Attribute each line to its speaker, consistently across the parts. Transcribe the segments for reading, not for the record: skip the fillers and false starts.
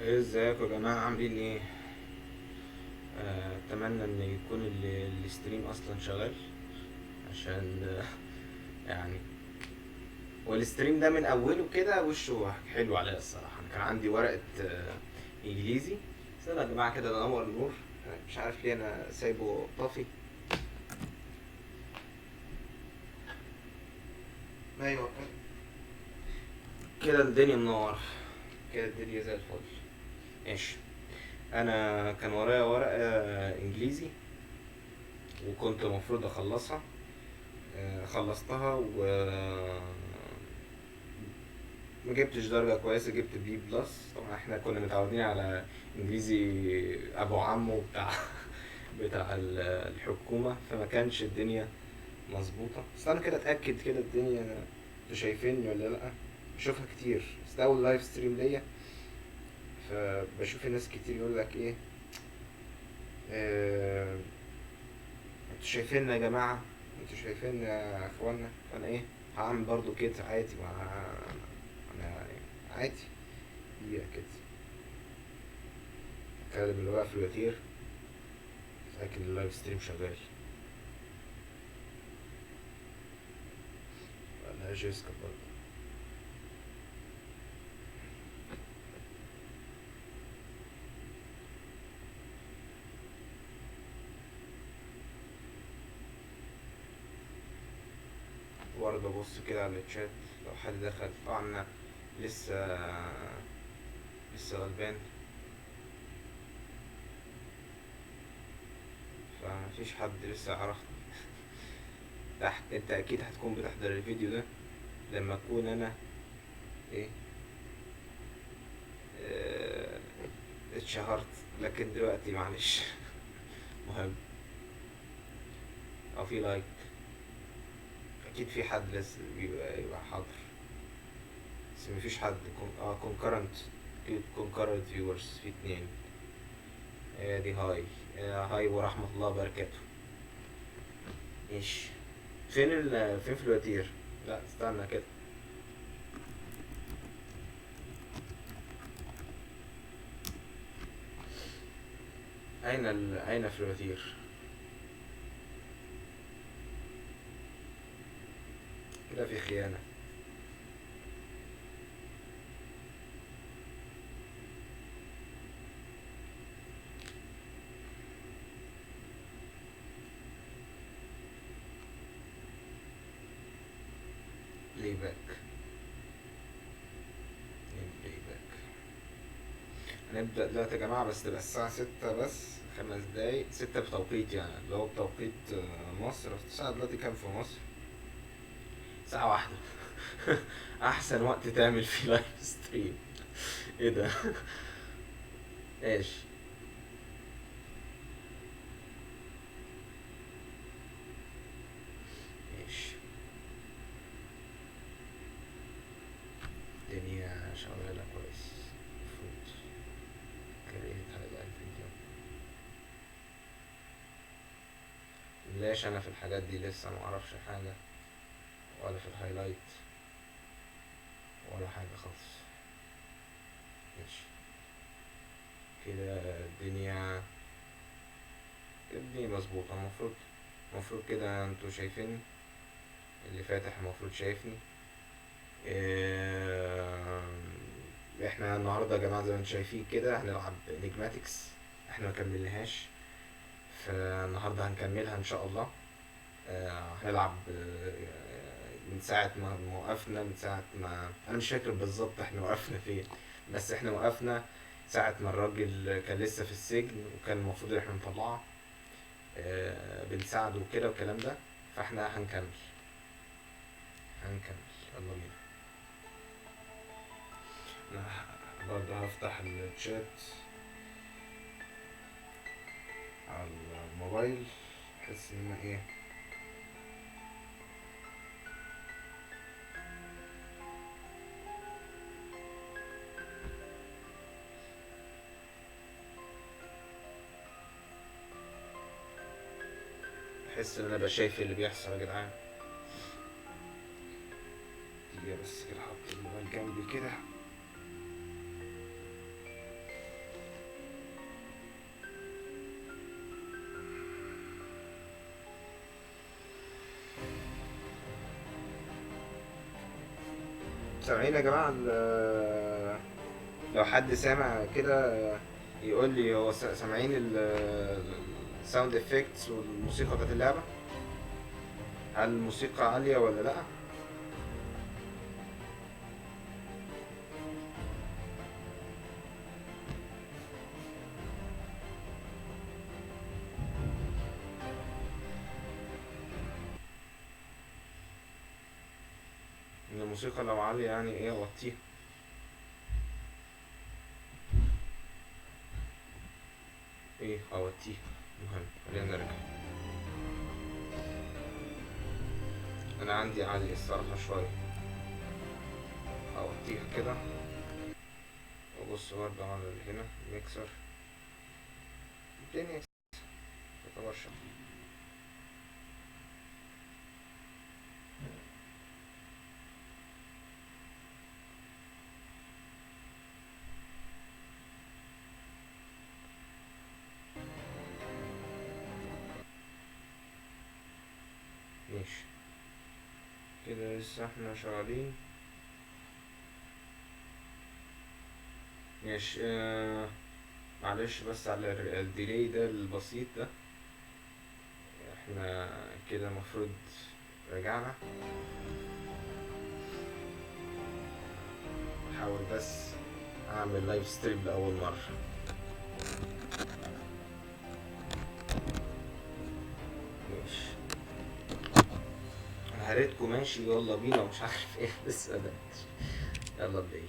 Speaker 1: ازيكم يا جماعة عاملين ايه؟ اتمنى ان يكون الاستريم اصلا شغال عشان يعني والاستريم ده من اوله كده وشه حلو عليا الصراحة. انا كان عندي ورقة انجليزي. استنى يا جماعة كده انور النور. مش عارف ليه انا سايبه طافي. ايوه كده الدنيا منور، كده الدنيا زي الفل. ماشي. انا كان ورايا ورقة انجليزي وكنت المفروض اخلصها. خلصتها و ما جبتش درجة كويسة، جبت بي بلس. طبعا احنا كنا متعودين على انجليزي ابو عمو بتاع الحكومة، فما كانش الدنيا مظبوطة. بس انا كده اتأكد كده الدنيا انتوا شايفيني ولا لا. بشوفها كتير، بس ده اول لايف ستريم ليا، فبشوف الناس كتير يقول لك ايه، آه، انتوا شايفيننا يا جماعة، انتوا شايفيننا يا اخوانا. فانا ايه، هعمل برضو كده عادي مع انا عادي. دقيقة كده اتكلم اللي واقف في الوتير، اتأكد ان اللايف ستريم شغال. ولا جيسكا برضه. برضه ابص كده على الشات لو حد دخل. طبعا أنا لسه غلبان، فمفيش حد لسه عرفني. تحت انت اكيد هتكون بتحضر الفيديو ده لما اكون انا ايه، اه، اتشهرت. لكن دلوقتي معلش. مهم. او في لايك، اكيد في حد لسه يبقى حاضر، بس مفيش حد concurrent. concurrent viewers في اتنين. دي هاي. هاي ورحمة الله وبركاته. ماشي. فين في الوتير؟ لا استنى كده. أين في الوتير؟ كده في خيانة. ليه باك. ليه باك. هنبدأ دلوقتي يا جماعة، بس تبقى الساعة 6 بس 5 دقايق. 6 بتوقيت يعني اللي هو بتوقيت مصر. الساعة دلوقتي كام في مصر؟ ساعة واحدة. أحسن وقت تعمل فيه لايف ستريم. ايه ده؟ ماشي. ماشي. الدنيا شغالة كويس المفروض. كريت هايلايت فيديو. ليش انا في الحاجات دي لسه معرفش حاجة، ولا في الهايلايت ولا حاجة خالص. ماشي. كده الدنيا مظبوطة. المفروض كده انتوا شايفيني، اللي فاتح المفروض شايفني. إيه، احنا النهارده يا جماعة زي ما انتوا شايفين كده هنلعب انيجماتكس. احنا ما كملناهاش، فالنهارده هنكملها ان شاء الله. هنلعب من ساعة ما وقفنا، من ساعة ما أنا مش فاكر بالظبط احنا وقفنا فين، بس احنا وقفنا ساعة ما الراجل كان لسه في السجن وكان المفروض ان احنا نطلعه. بنساعده وكده والكلام ده. فاحنا هنكمل. يلا بينا. انا برضه هفتح الشات على الموبايل بحيث ان انا ايه، بحس ان انا ابقى شايف اللي بيحصل يا جدعان. دقيقة بس كده، احط الموبايل جنبي كده. سامعين يا جماعة لو حد سامع كده يقول لي هو سامعين الساوند افكتس والموسيقى بتاعت اللعبة؟ هل الموسيقى عالية ولا لأ؟ إن الموسيقى لو عالية يعني ايه اوطيها. ايه اوطيها. المهم خلينا نرجع. انا عندي عالية الصراحة شوية، اوطيها كده وابص برضه على هنا الميكسر. الدنيا تعتبر شغالة. ماشي كده لسه احنا شغالين. ماشي معلش بس على الديلي ده البسيط ده. احنا كده المفروض رجعنا. احاول بس اعمل لايف ستريم لاول مرة. ماشي انا هريتكم ماشي يلا بينا ومش عارف ايه لسه بدأتش. يلا بينا.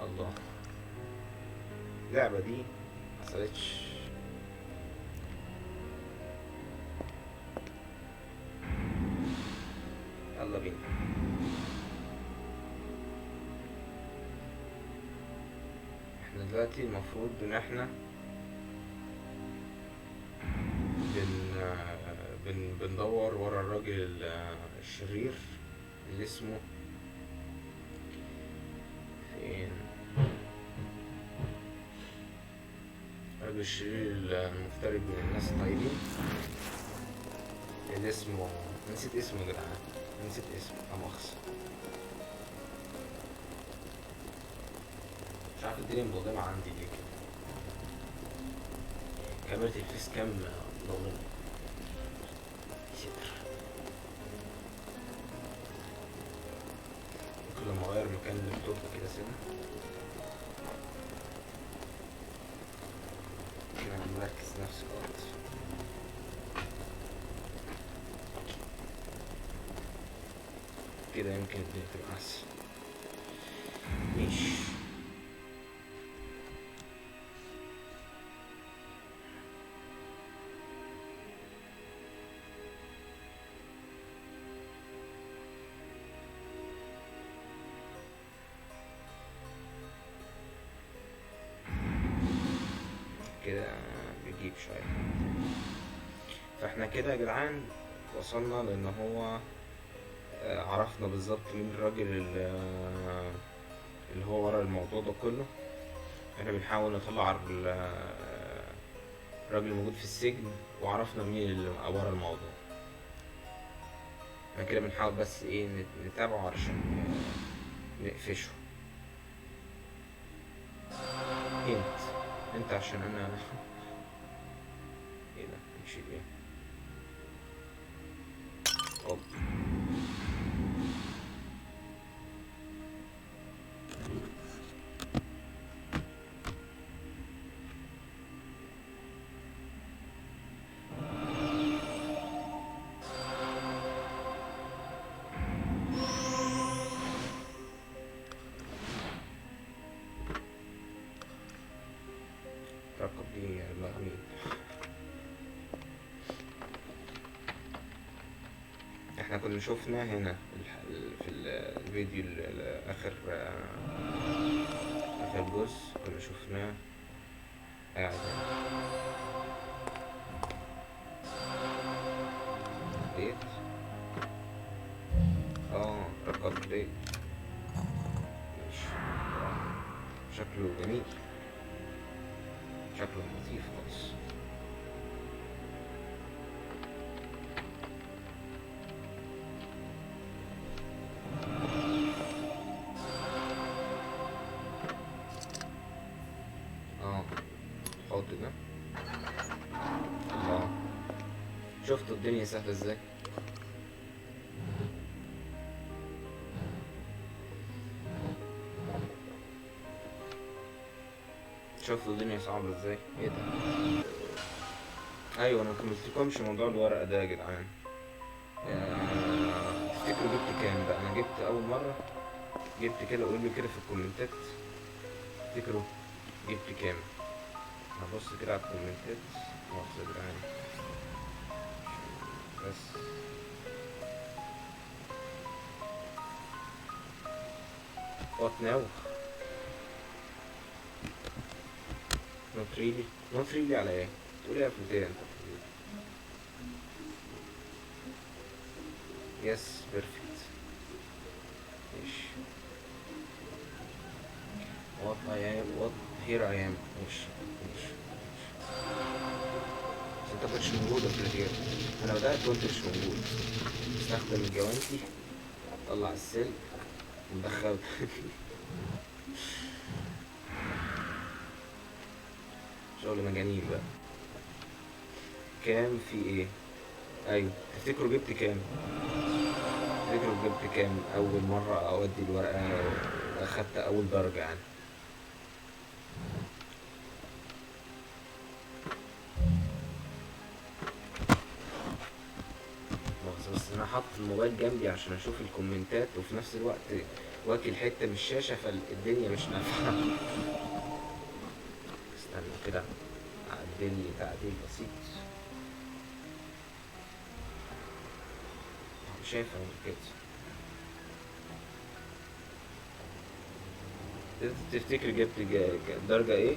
Speaker 1: الله اللعبة دي محصلتش. يلا بينا. احنا دلوقتي المفروض ان احنا بندور ورا الراجل الشرير اللي اسمه فين. الراجل الشرير المفترض من الناس الطيبين اللي اسمه نسيت اسمه يا جدعان. نسيت اسمه مؤاخذة. مش عارف الدنيا مظلمة عندي ليه كده. كاميرا الفيس كام مظلمة. ممكن لما اغير مكان اللابتوب كده سنة كده مركز نفسي خالص. كده يمكن الدنيا تبقى احسن. ماشي كده بيجيب شوية. فاحنا كده يا جدعان وصلنا لان هو عرفنا بالظبط مين الراجل اللي هو ورا الموضوع ده كله. احنا بنحاول نطلع الراجل الموجود في السجن وعرفنا مين اللي ورا الموضوع. احنا كده بنحاول بس ايه نتابعه علشان نقفشه. انت عشان انا ايه ده نمشي ايه. اوب رقب دي مين. احنا كنا شفنا هنا في الفيديو اخر جزء كنا شفناه قاعد ديت. رقب ديت ماشي. شكله جميل، شكله لطيف خالص. شفتوا الدنيا سهلة ازاي؟ شفتوا الدنيا صعبة ازاي؟ ايه ده؟ ايوه انا مكملتلكمش موضوع الورقة ده يا جدعان. تفتكروا جبت كام بقى؟ انا جبت اول مرة جبت كده، قولوا لي كده في الكومنتات. تفتكروا جبت كام؟ هبص كده على الكومنتات. مؤاخذة يا جدعان بس. What now? Not really. Not really على ايه؟ تقول ايه يا فتاة انت؟ Yes, perfect. ماشي. What I am, what here I am. ماشي. ماشي. بس انت كنتش موجودة في الغير. انا بدأت كنت مش موجود. استخدم الجوانتي، طلع السلك ودخلت. شغل مجانين بقى. كام في ايه؟ ايوه تفتكروا جبت كام؟ تفتكروا جبت كام اول مرة اودي الورقة واخدت اول درجة يعني؟ بس انا حاطط الموبايل جنبي عشان اشوف الكومنتات وفي نفس الوقت واكل حتة من الشاشة فالدنيا مش نافعة. استنى كده اعدل تعديل بسيط. مش شايف كده. تفتكر جبت درجة ايه؟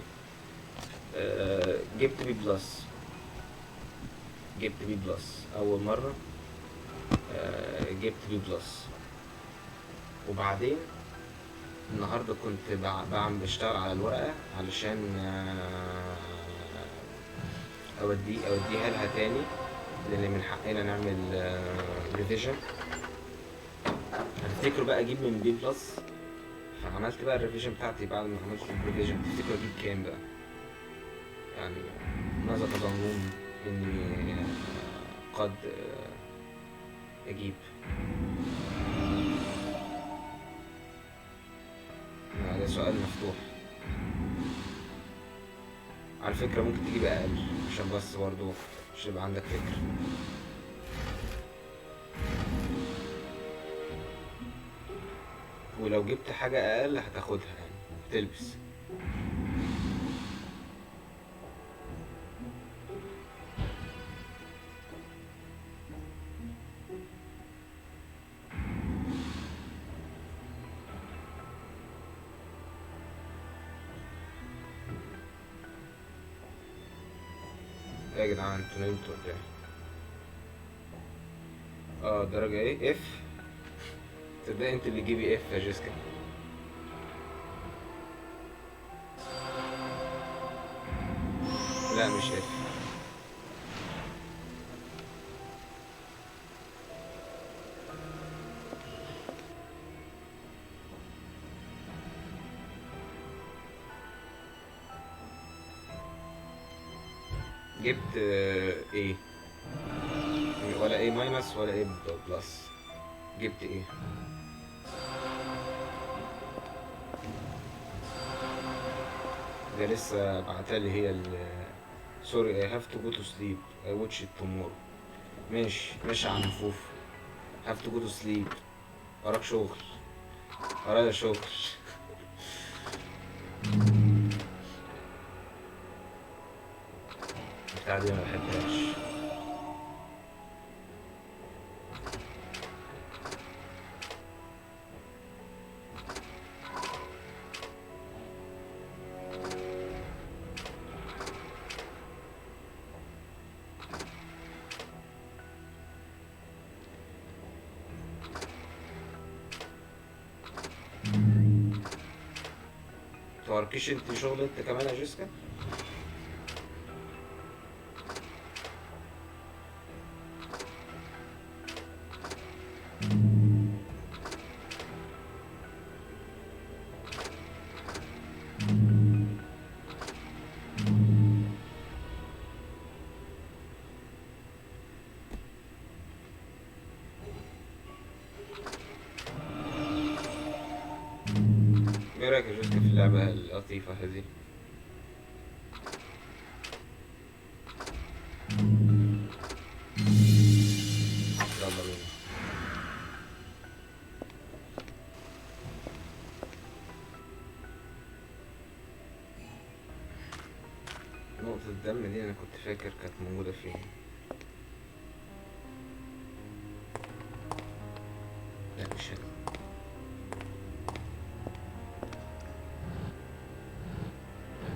Speaker 1: جبت بي بلس. جبت بي بلس اول مرة. جبت بي بلس. وبعدين النهاردة كنت بشتغل على الورقة علشان اوديها لها تاني، لان من حقنا نعمل ريفيجن. هتفتكروا بقى اجيب من بي بلس؟ فعملت بقى الريفيجن بتاعتي. بعد ما عملت الريفيجن تفتكروا اجيب كام بقى؟ يعني ماذا تظنون اني قد اجيب؟ ده سؤال مفتوح. على فكرة ممكن تجيب اقل عشان بس برضو عشان يبقى عندك فكرة. ولو جبت حاجة اقل هتاخدها يعني تلبس. ايه يا جدعان انتوا نمتوا ولا ايه؟ درجة ايه؟ اف. تصدق انت اللي جيبي اف يا جيسكا. لا مش اف. جبت ايه؟ ولا ايه ماينس ولا ايه بلس. جبت ايه؟ ده لسه بعتلي هي سوري I have to go to sleep I watch it tomorrow. ماشي ماشي يا عم فوف. have to go to sleep. وراك شغل. ورايا شغل. بتاع دي ما بحبهاش. متوركيش انت شغل انت كمان يا جيسكا؟ ايه رايك يا جوست في اللعبه اللطيفه هذه؟ يلا بينا. نقطة الدم دي أنا كنت فاكر كانت موجودة فين. لا مش هنا.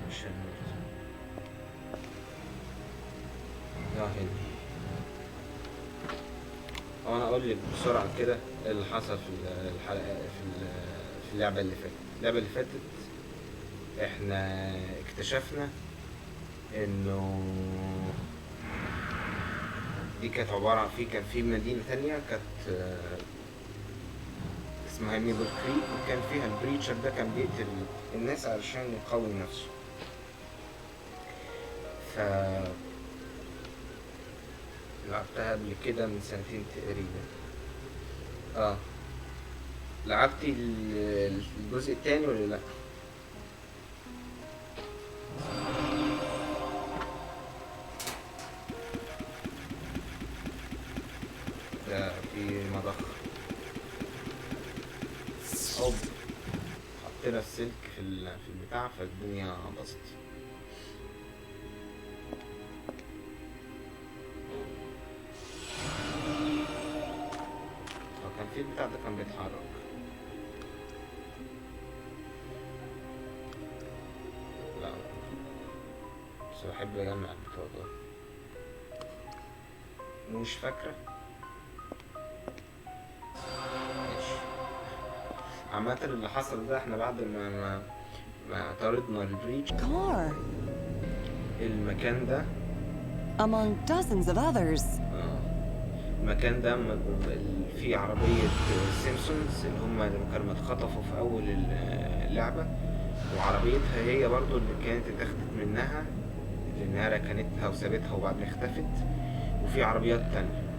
Speaker 1: مش هنا. لا هنا. أو أنا أقول لك بسرعة كده اللي حصل في الحلقة في اللعبة اللي فاتت. اللعبة اللي فاتت إحنا اكتشفنا إنه دي كانت عبارة عن كان في مدينة تانية كانت اسمها ميبل كريك، وكان فيها البريتشار ده كان بيقتل الناس علشان يقوي نفسه. ف لعبتها قبل كده من سنتين تقريبا. لعبتي الجزء التاني ولا لأ؟ ده في مضخ أو حطينا السلك في البتاع فالدنيا باظت. كان في البتاع ده كان بيتحرك. لا بس بحب اجمع البتاع ده. مش فاكرة. ماشي. عامة اللي حصل ده احنا بعد ما طردنا البريتش المكان ده
Speaker 2: among dozens of others.
Speaker 1: المكان ده فيه عربية سيمسونز اللي هم اللي كانوا اتخطفوا في أول اللعبة، وعربيتها هي برضو اللي كانت اتاخدت منها لأنها ركنتها وسابتها وبعدين اختفت، وفي عربيات تانية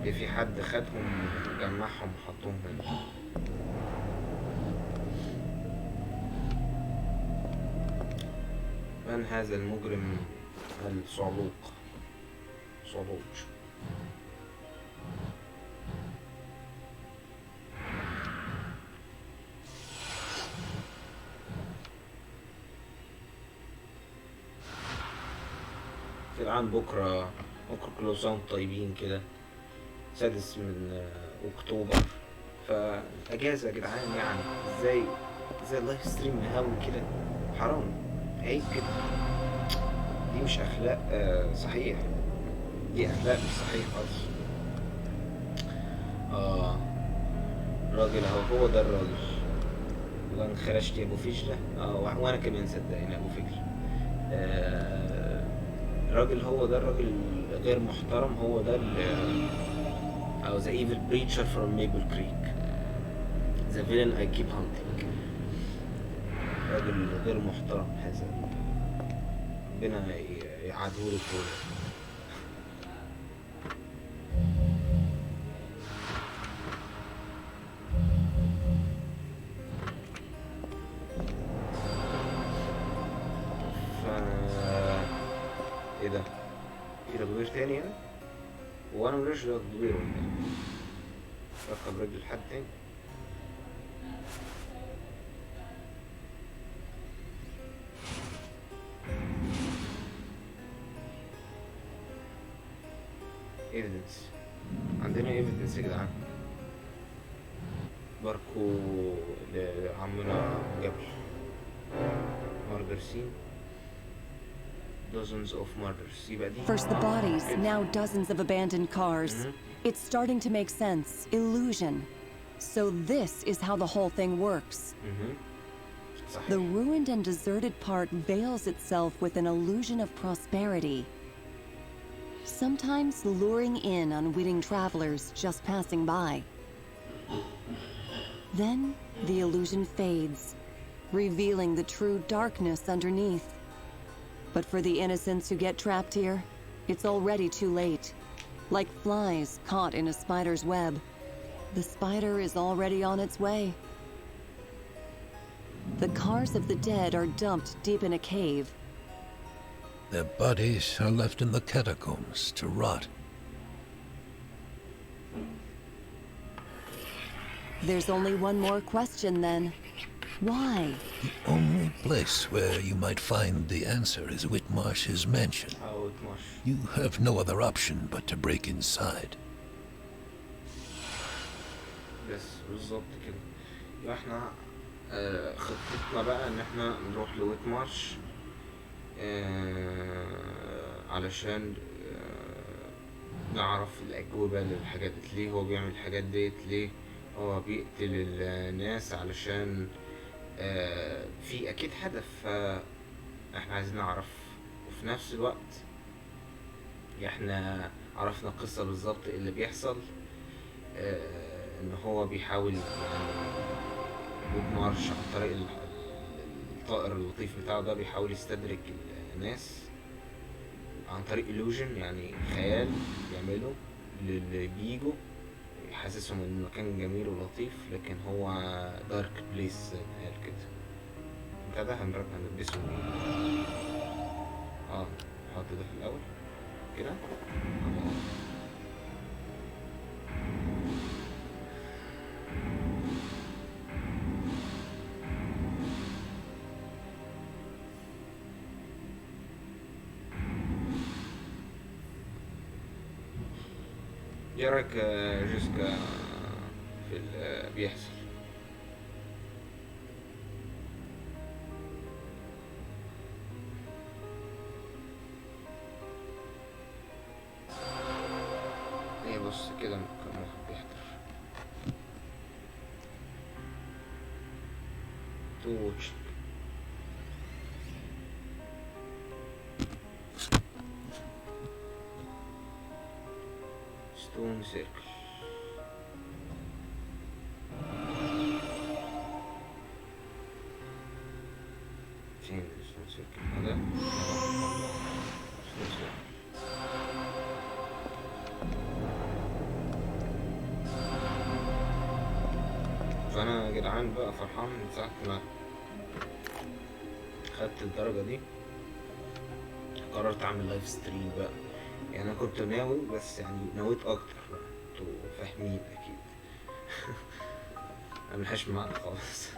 Speaker 1: في حد خدهم جمعهم وحطهم هنا. من هذا المجرم الصعلوق؟ صعلوج. في العام بكرة كل سنة وانتم طيبين كده، 6 من أكتوبر، فأجازة يا جدعان. يعني ازاي اللايف ستريم مهاوي كده؟ حرام، عيب كده. دي مش أخلاق صحيح، دي أخلاق مش صحيح خالص. الراجل اهو، هو ده الراجل. والله انخرشت يا ابو فجلة. وانا كمان صدقني ابو فجلة. الراجل هو ده الراجل غير محترم، هو ده او the evil preacher from Maple Creek, the villain I keep hunting. راجل غير محترم هذا، ربنا يعادهوله كله. ايه ده؟ في تدوير تاني هنا؟ وانا ملوش تدوير ولا ايه؟ ركب رجل لحد تاني. ايفيدنس، عندنا ايفيدنس يا جدعان. باركو لعمنا جبل مارجرسين. Dozens of murders.
Speaker 2: First the bodies, now dozens of abandoned cars. It's starting to make sense. Illusion. So this is how the whole thing works. The ruined and deserted part veils itself with an illusion of prosperity, sometimes luring in unwitting travelers just passing by. Then the illusion fades, revealing the true darkness underneath. But for the innocents who get trapped here, it's already too late. Like flies caught in a spider's web. The spider is already on its way. The cars of the dead are dumped deep in a cave.
Speaker 3: Their bodies are left in the catacombs to rot.
Speaker 2: There's only one more question then. Why?
Speaker 3: The only place where you might find the answer is Whitmarsh's mansion. You have no other option but to break inside.
Speaker 1: بس بالظبط كده. يبقى احنا خطتنا بقى ان احنا نروح لويتمارش علشان نعرف الأجوبة للحاجات دي، ليه هو بيعمل الحاجات ديت، ليه هو بيقتل الناس، علشان في أكيد هدف احنا عايزين نعرف. وفي نفس الوقت احنا عرفنا القصة بالظبط اللي بيحصل، ان هو بيحاول يعني مارش عن طريق الطائر اللطيف بتاعه ده بيحاول يستدرك الناس عن طريق illusion، يعني خيال يعمله اللي بيجوا يحسسهم ان المكان جميل ولطيف، لكن هو دارك بليس زي ما قال كده. بتاع ده هنلبسه نحط ده في الاول كده. ايه رايك جيسكا في اللي بيحصل؟ ايه بص كده كم واحد بيحضر توتش. ستون سيركل. فين ستون سيركل؟ هذا ستون سيركل. فانا يا جدعان بقى فرحان من ساعة ما خدت الدرجة دي، قررت اعمل لايف ستريم بقى. يعني انا كنت ناوي، بس يعني نويت اكتر بقى، انتوا فاهمين اكيد. انا ملحقش معاك خالص.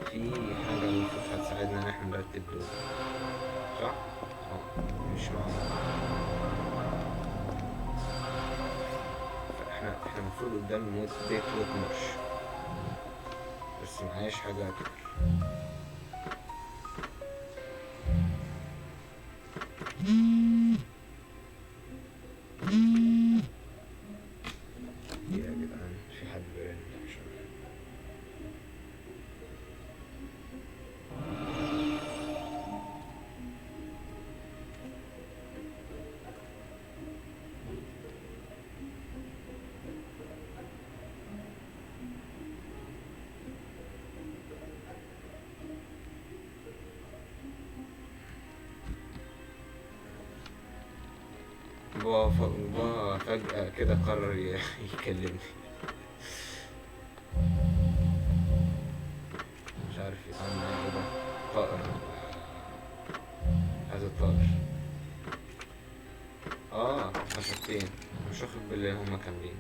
Speaker 1: في حاجة المفروض هتساعدنا ان احنا نرتب دول، صح؟ مش معانا. فاحنا المفروض قدام بيت ويتمارش، بس معايش حاجة اكتر. يا جدعان في حد بيرن عشان بابا فجأة كده قرر يكلمني. مش عارف يتعامل معايا كده. طائر، هذا الطائر. خشبتين، مش واخد بالي هما كاملين.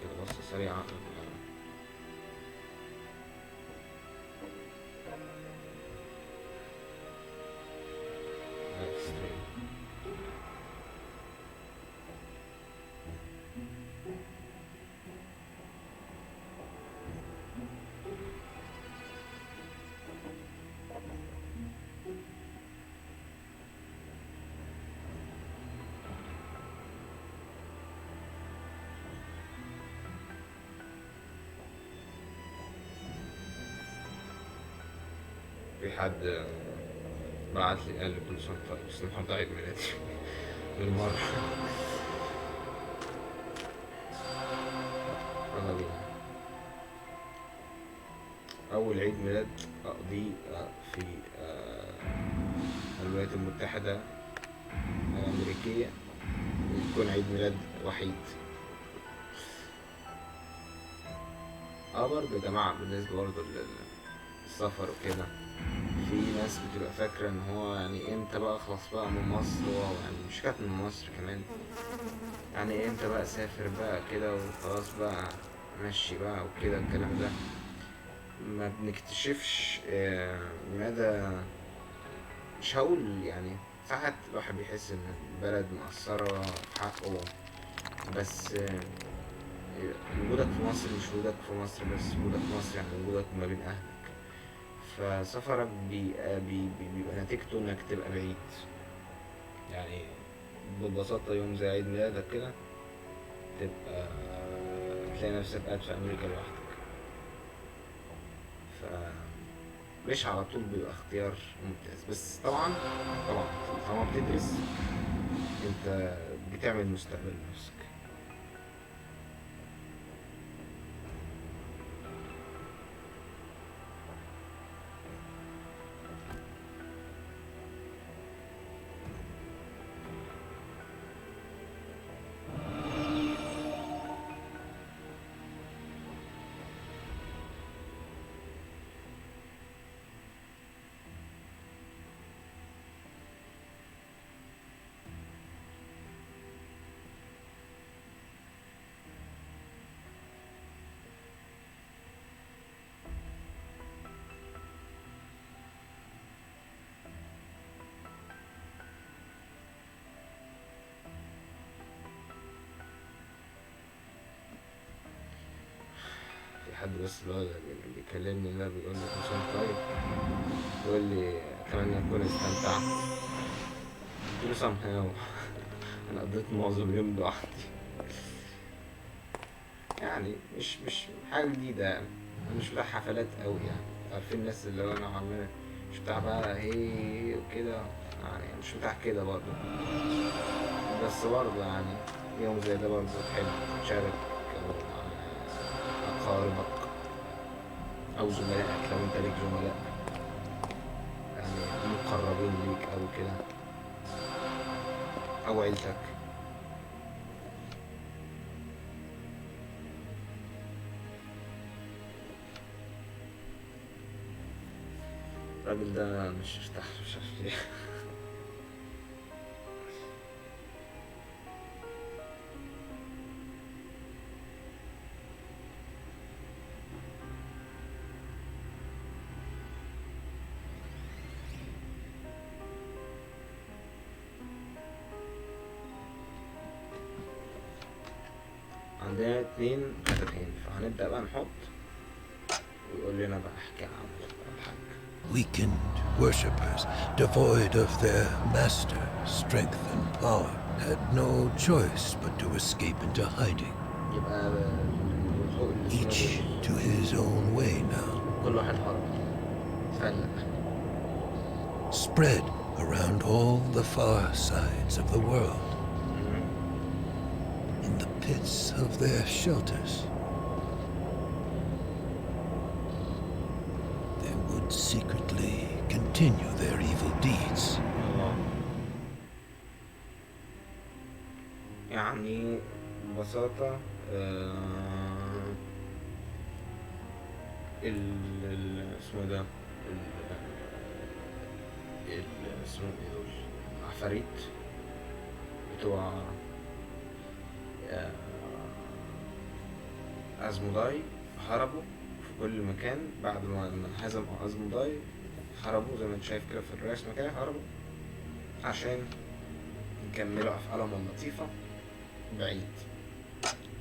Speaker 1: كده بصة سريعة. في حد بعت لي قال لي كل سنة طيب، بس النهارده عيد ميلادي بالمرة. يلا بينا. أول عيد ميلاد أقضيه في الولايات المتحدة الأمريكية يكون عيد ميلاد وحيد. برضه يا جماعة بالنسبة برضه للسفر وكده، في ناس بتبقى فاكرة ان هو يعني امتى بقى خلاص بقى من مصر، يعني مش كانت من مصر كمان، يعني امتى بقى سافر بقى كده وخلاص بقى ماشي بقى وكده. الكلام ده ما بنكتشفش مدى، مش هقول يعني، ساعات الواحد بيحس ان البلد مقصرة في حقه، بس وجودك في مصر مش وجودك في مصر بس، وجودك في مصر يعني وجودك ما بين اهلك. فسفرك بيبقى نتيجته انك تبقى بعيد، يعني ببساطة يوم زي عيد ميلادك كده تبقى تلاقي نفسك قاعد في امريكا لوحدك. فمش على طول بيبقى اختيار ممتاز، بس طبعا طالما بتدرس انت بتعمل مستقبل لنفسك. في حد بس اللي هو بيكلمني ده بيقول لي كل سنة طيب، بيقول لي اتمنى اكون استمتعت. قلت له somehow انا قضيت معظم اليوم لوحدي، يعني مش حاجة جديدة يعني. انا مش بتاع حفلات قوي، يعني عارفين الناس اللي هو انا عامل مش بتاع بقى هي وكده، يعني مش بتاع كده برضه. بس برضه يعني يوم زي ده برضه تحب تشارك مع أقاربك أو زملائك، لو أنت ليك زملاء يعني مقربين ليك أو كده، أو عيلتك. الراجل ده مش ارتاح، مش عارف ليه. عندنا 2 كتابين، فهنبدأ بقى نحط ويقول لنا بقى احكي عن الحاج.
Speaker 3: Weakened worshippers, devoid of their master, strength and power, had no choice but to escape into hiding.
Speaker 1: يبقى
Speaker 3: Each to his own way now.
Speaker 1: كل واحد حر تفلق.
Speaker 3: Spread around all the far sides of the world. In the pits of their shelters. They would secretly continue their evil deeds.
Speaker 1: يعني ببساطة اسمه ده اسمه ايه دول، عفاريت بتوع أزموداي هربوا في كل مكان بعد ما انهزم أزموداي. هربوا زي ما انت شايف كده في الرسمة كده، هربوا عشان يكملوا أفعالهم اللطيفة بعيد.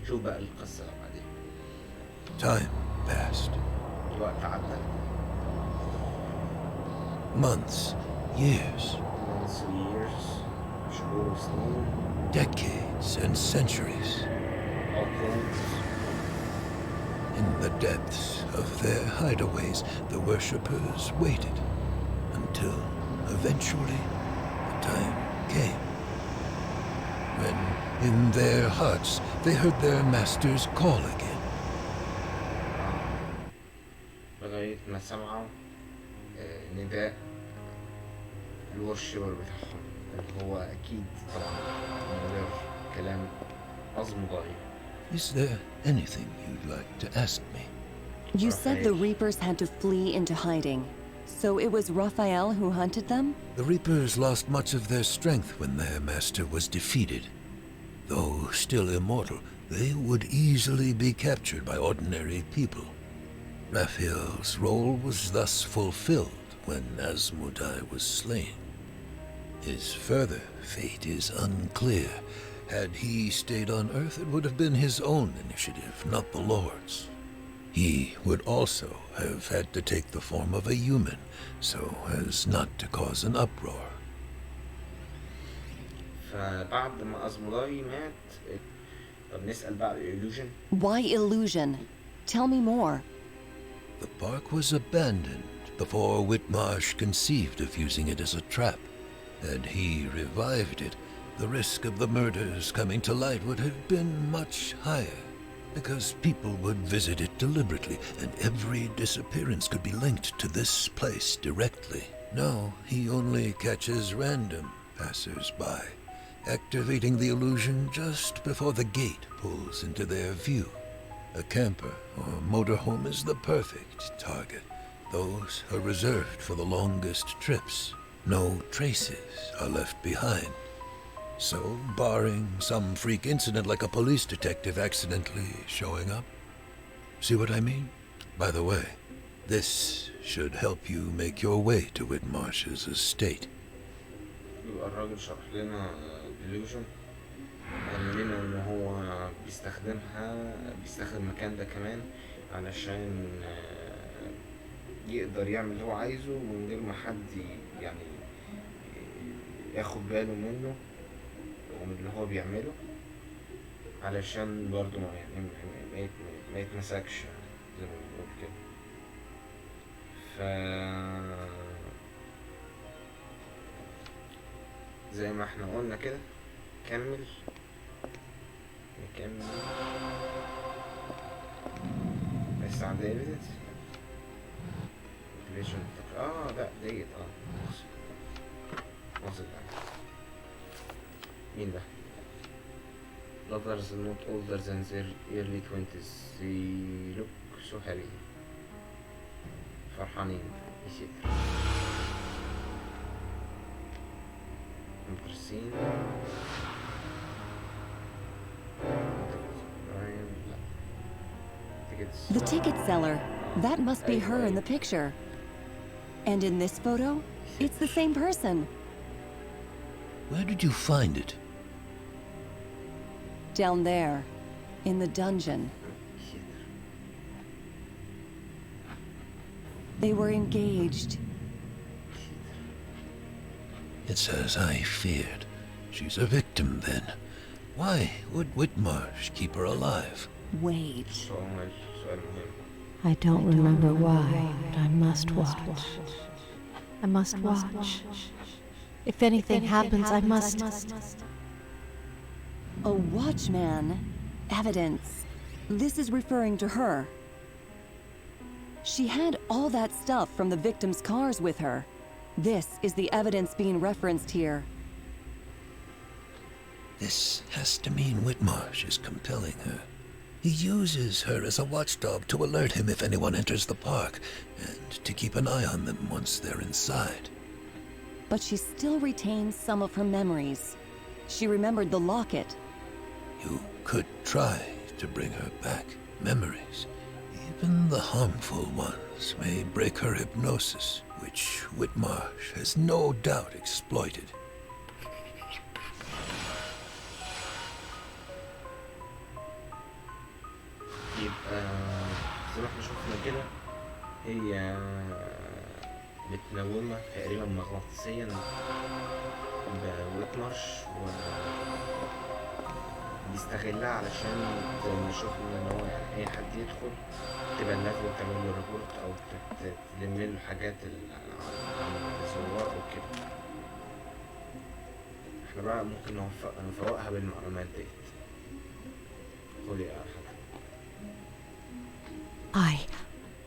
Speaker 1: شوف بقى القصة بعدين.
Speaker 3: Time passed.
Speaker 1: الوقت عدى.
Speaker 3: Months, years,
Speaker 1: months years، شهور وسنين،
Speaker 3: decades and centuries.
Speaker 1: عقود.
Speaker 3: In the depths of their hideaways, the worshippers waited until eventually the time came when in their hearts they heard their master's call again.
Speaker 1: لغاية ما سمعوا نداء الورشبر بتاعهم اللي هو أكيد طبعا من غير كلام أزموداي.
Speaker 3: Is there anything you'd like to ask me?
Speaker 2: You said the Reapers had to flee into hiding. So it was Raphael who hunted them?
Speaker 3: The Reapers lost much of their strength when their master was defeated. Though still immortal, they would easily be captured by ordinary people. Raphael's role was thus fulfilled when Asmodai was slain. His further fate is unclear. Had he stayed on Earth, it would have been his own initiative, not the Lord's. He would also have had to take the form of a human, so as not to cause an uproar.
Speaker 1: فبعد ما أزموداي مات، طب نسأل بقى illusion.
Speaker 2: Why illusion? Tell me more.
Speaker 3: The park was abandoned before Whitmarsh conceived of using it as a trap. Had he revived it, the risk of the murders coming to light would have been much higher, because people would visit it deliberately, and every disappearance could be linked to this place directly. Now he only catches random passers-by, activating the illusion just before the gate pulls into their view. A camper or motorhome is the perfect target. Those are reserved for the longest trips. No traces are left behind. So, barring some freak incident like a police detective accidentally showing up. See what I mean? By the way, this should help you make your way to Whitmarsh's estate.
Speaker 1: يبقى الراجل شرح لنا illusion، قال لنا ان هو بيستخدم المكان ده كمان علشان يقدر يعمل اللي هو عايزه من غير ما حد يعني ياخد باله منه ومن اللي هو بيعمله، علشان برضه ما يتمسكش زي ما بنقول كده. زي ما احنا قلنا كده، نكمل بس عند evidence motivation. لا ديت واصل بقى. مين ده؟ Lovers not older than their early 20s. They look so happy. فرحانين يسير. مدرسين.
Speaker 2: The ticket seller. That must be her in the picture. And in this photo, it's the same person.
Speaker 3: Where did you find it?
Speaker 2: Down there, in the dungeon. They were engaged.
Speaker 3: It's as I feared. She's a victim then. Why would Whitmarsh keep her alive?
Speaker 2: Wait.
Speaker 4: I don't remember why, but I must watch. I must watch. If anything happens, I must...
Speaker 2: A watchman? Evidence. This is referring to her. She had all that stuff from the victims' cars with her. This is the evidence being referenced here.
Speaker 3: This has to mean Whitmarsh is compelling her. He uses her as a watchdog to alert him if anyone enters the park, and to keep an eye on them once they're inside.
Speaker 2: But she still retains some of her memories. She remembered the locket.
Speaker 3: You could try to bring her back. memories. Even the harmful ones may break her hypnosis, which Whitmarsh has no doubt exploited.
Speaker 1: يبقى زي ما احنا شفنا كده هي متنومة تقريبا مغناطيسيا بويتمارش بيستغلها علشان زي ما شفنا ان هو يعني اي حد يدخل تبلغه وتعمل له ريبورت او تلم له حاجات عن الزوار او كده. احنا بقى ممكن نفوقها بالمعلومات ديت. خدي يا حاجة.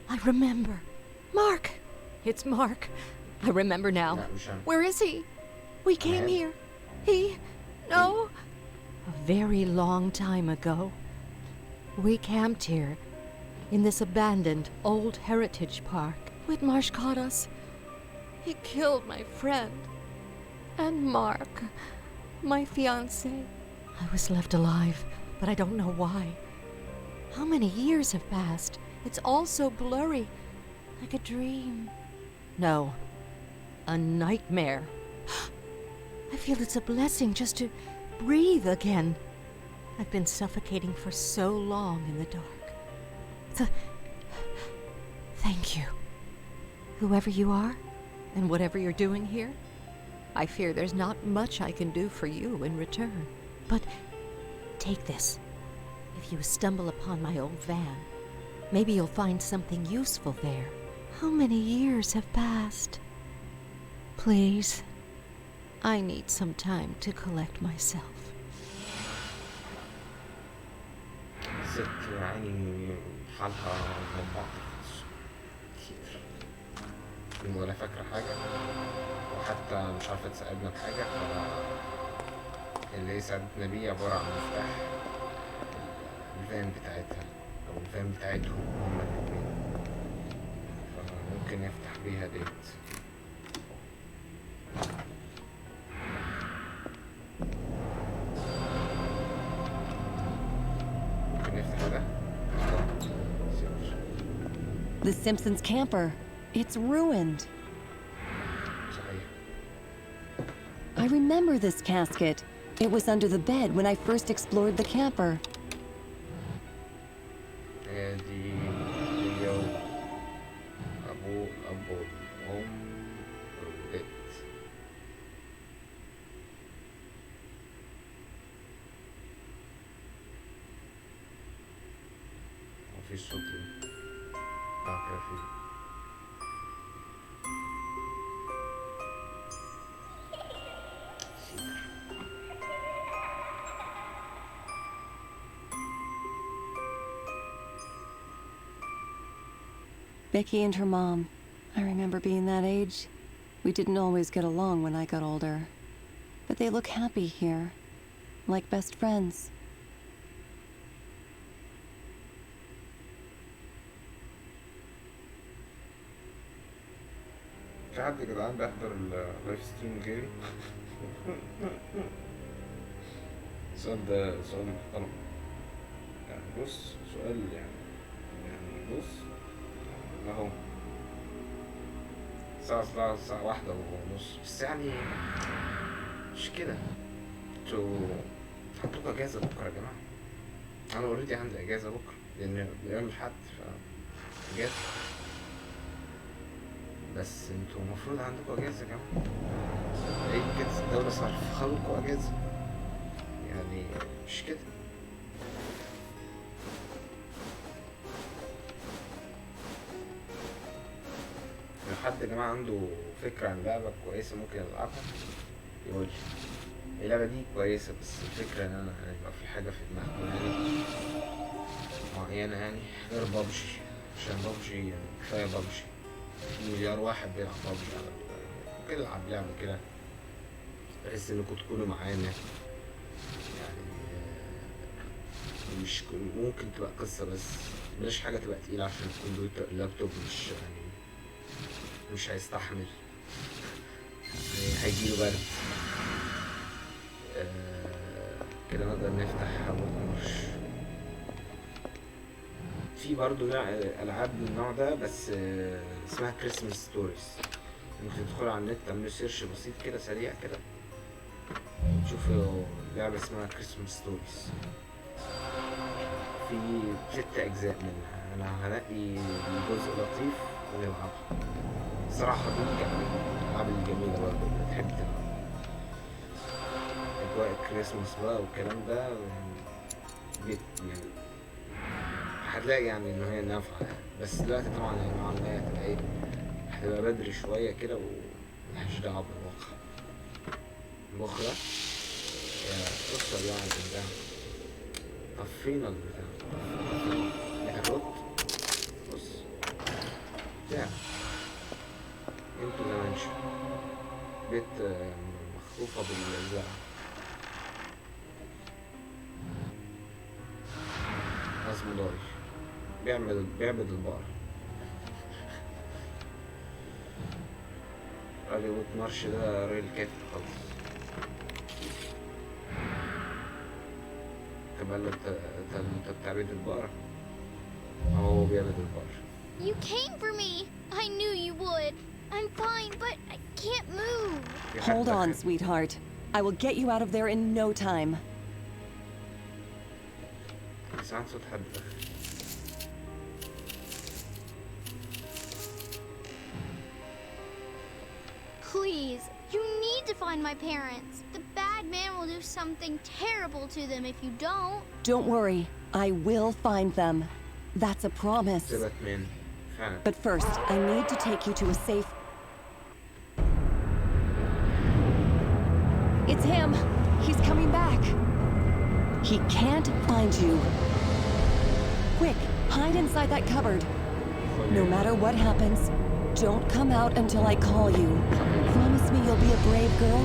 Speaker 4: I remember. Mark! It's Mark. I remember now. Where is he? We came here. No. A very long time ago. We camped here, in this abandoned old heritage park. Whitmarsh caught us. He killed my friend. And Mark, my fiancé. I was left alive, but I don't know why. How many years have passed? It's all so blurry, like a dream. No, a nightmare. I feel it's a blessing just to breathe again. I've been suffocating for so long in the dark. Thank you. Whoever you are, and whatever you're doing here, I fear there's not much I can do for you in return. But take this. If you stumble upon my old van, maybe you'll find something useful there. How many years have passed? Please, I need some time to collect myself.
Speaker 1: ست يعني حالها ملخبطة كتير ولا فاكرة حاجة وحتى مش عارفة تساعدنا بحاجة، اللي هي ساعدتنا بيه عبارة عن مفتاح الفان بتاعتها أو الفان بتاعتهم هما الاتنين، فممكن نفتح بيها ديت. ممكن نفتح ده.
Speaker 2: The Simpsons camper. It's ruined. I remember this casket. It was under the bed when I first explored the camper.
Speaker 1: في الصوت كده في
Speaker 2: Becky and her mom. I remember being that age. We didn't always get along when I got older. But they look happy here. Like best friends.
Speaker 1: في حد يا جدعان بيحضر اللايف ستريم غيري؟ السؤال ده سؤال محترم. يعني بص سؤال يعني بص اهو ساعة واحدة ونص بس يعني مش كده. انتوا عندكوا اجازة بكرة يا جماعة. انا اوريدي عندي اجازة بكرة لان يوم الأحد اجازة، بس انتوا المفروض عندكوا اجازة يا جماعة. عيب كده الدولة صرفها لكوا اجازة، يعني مش كده. لو حد يا جماعة عنده فكرة عن لعبة كويسة ممكن يلعبها يقولي. اللعبة دي كويسة بس الفكرة ان انا يبقى في حاجة في دماغكم يعني معينة يعني غير بابجي، عشان بابجي يعني كفاية بابجي. في مليار واحد بيلعب بابجي على ممكن نلعب لعبة كده بحيث انكم تكونوا معانا يعني. مش ممكن تبقى قصة بس مش حاجة تبقى تقيلة عشان الكمبيوتر اللابتوب مش هيستحمل، هيجيله برد. كده نقدر نفتح مارش. في برضه العاب من النوع ده بس اسمها كريسمس ستوريز. ممكن تدخلوا على النت تعملوا سيرش بسيط كده سريع كده تشوفوا لعبة اسمها كريسمس ستوريز. في 6 أجزاء منها. أنا هنقي جزء لطيف ونلعبها. صراحة دي الألعاب الجميلة برضه اللي بتحب تلعب أجواء الكريسماس بقى والكلام ده يعني هتلاقي يعني إن هي نافعة يعني. بس دلوقتي طبعا يعني نوعا ما هتبقى إيه، هتبقى بدري شوية كده وملهاش دعوة بالمخ. المخ ده قصة يعني ده طفينا البتاع الكروت. بص بتاع انتوا زمان بيت مخطوفة بالزرع. اسمه ضاري بيعبد البقر. راجل مارش ده راجل كاتب خالص. كمان انت بتعبد البقرة. هو بيعبد البقر.
Speaker 5: You came for me. I knew you would. I'm fine, but I can't move.
Speaker 2: Hold on, sweetheart. I will get you out of there in no time.
Speaker 1: سمعت صوت حد داخل.
Speaker 5: Please, you need to find my parents. The bad man will do something terrible to them if you don't.
Speaker 2: Don't worry. I will find them. That's a promise. But first, I need to take you to a safe... It's him! He's coming back! He can't find you. Quick, hide inside that cupboard. No matter what happens, don't come out until I call you. Promise me you'll be a brave girl?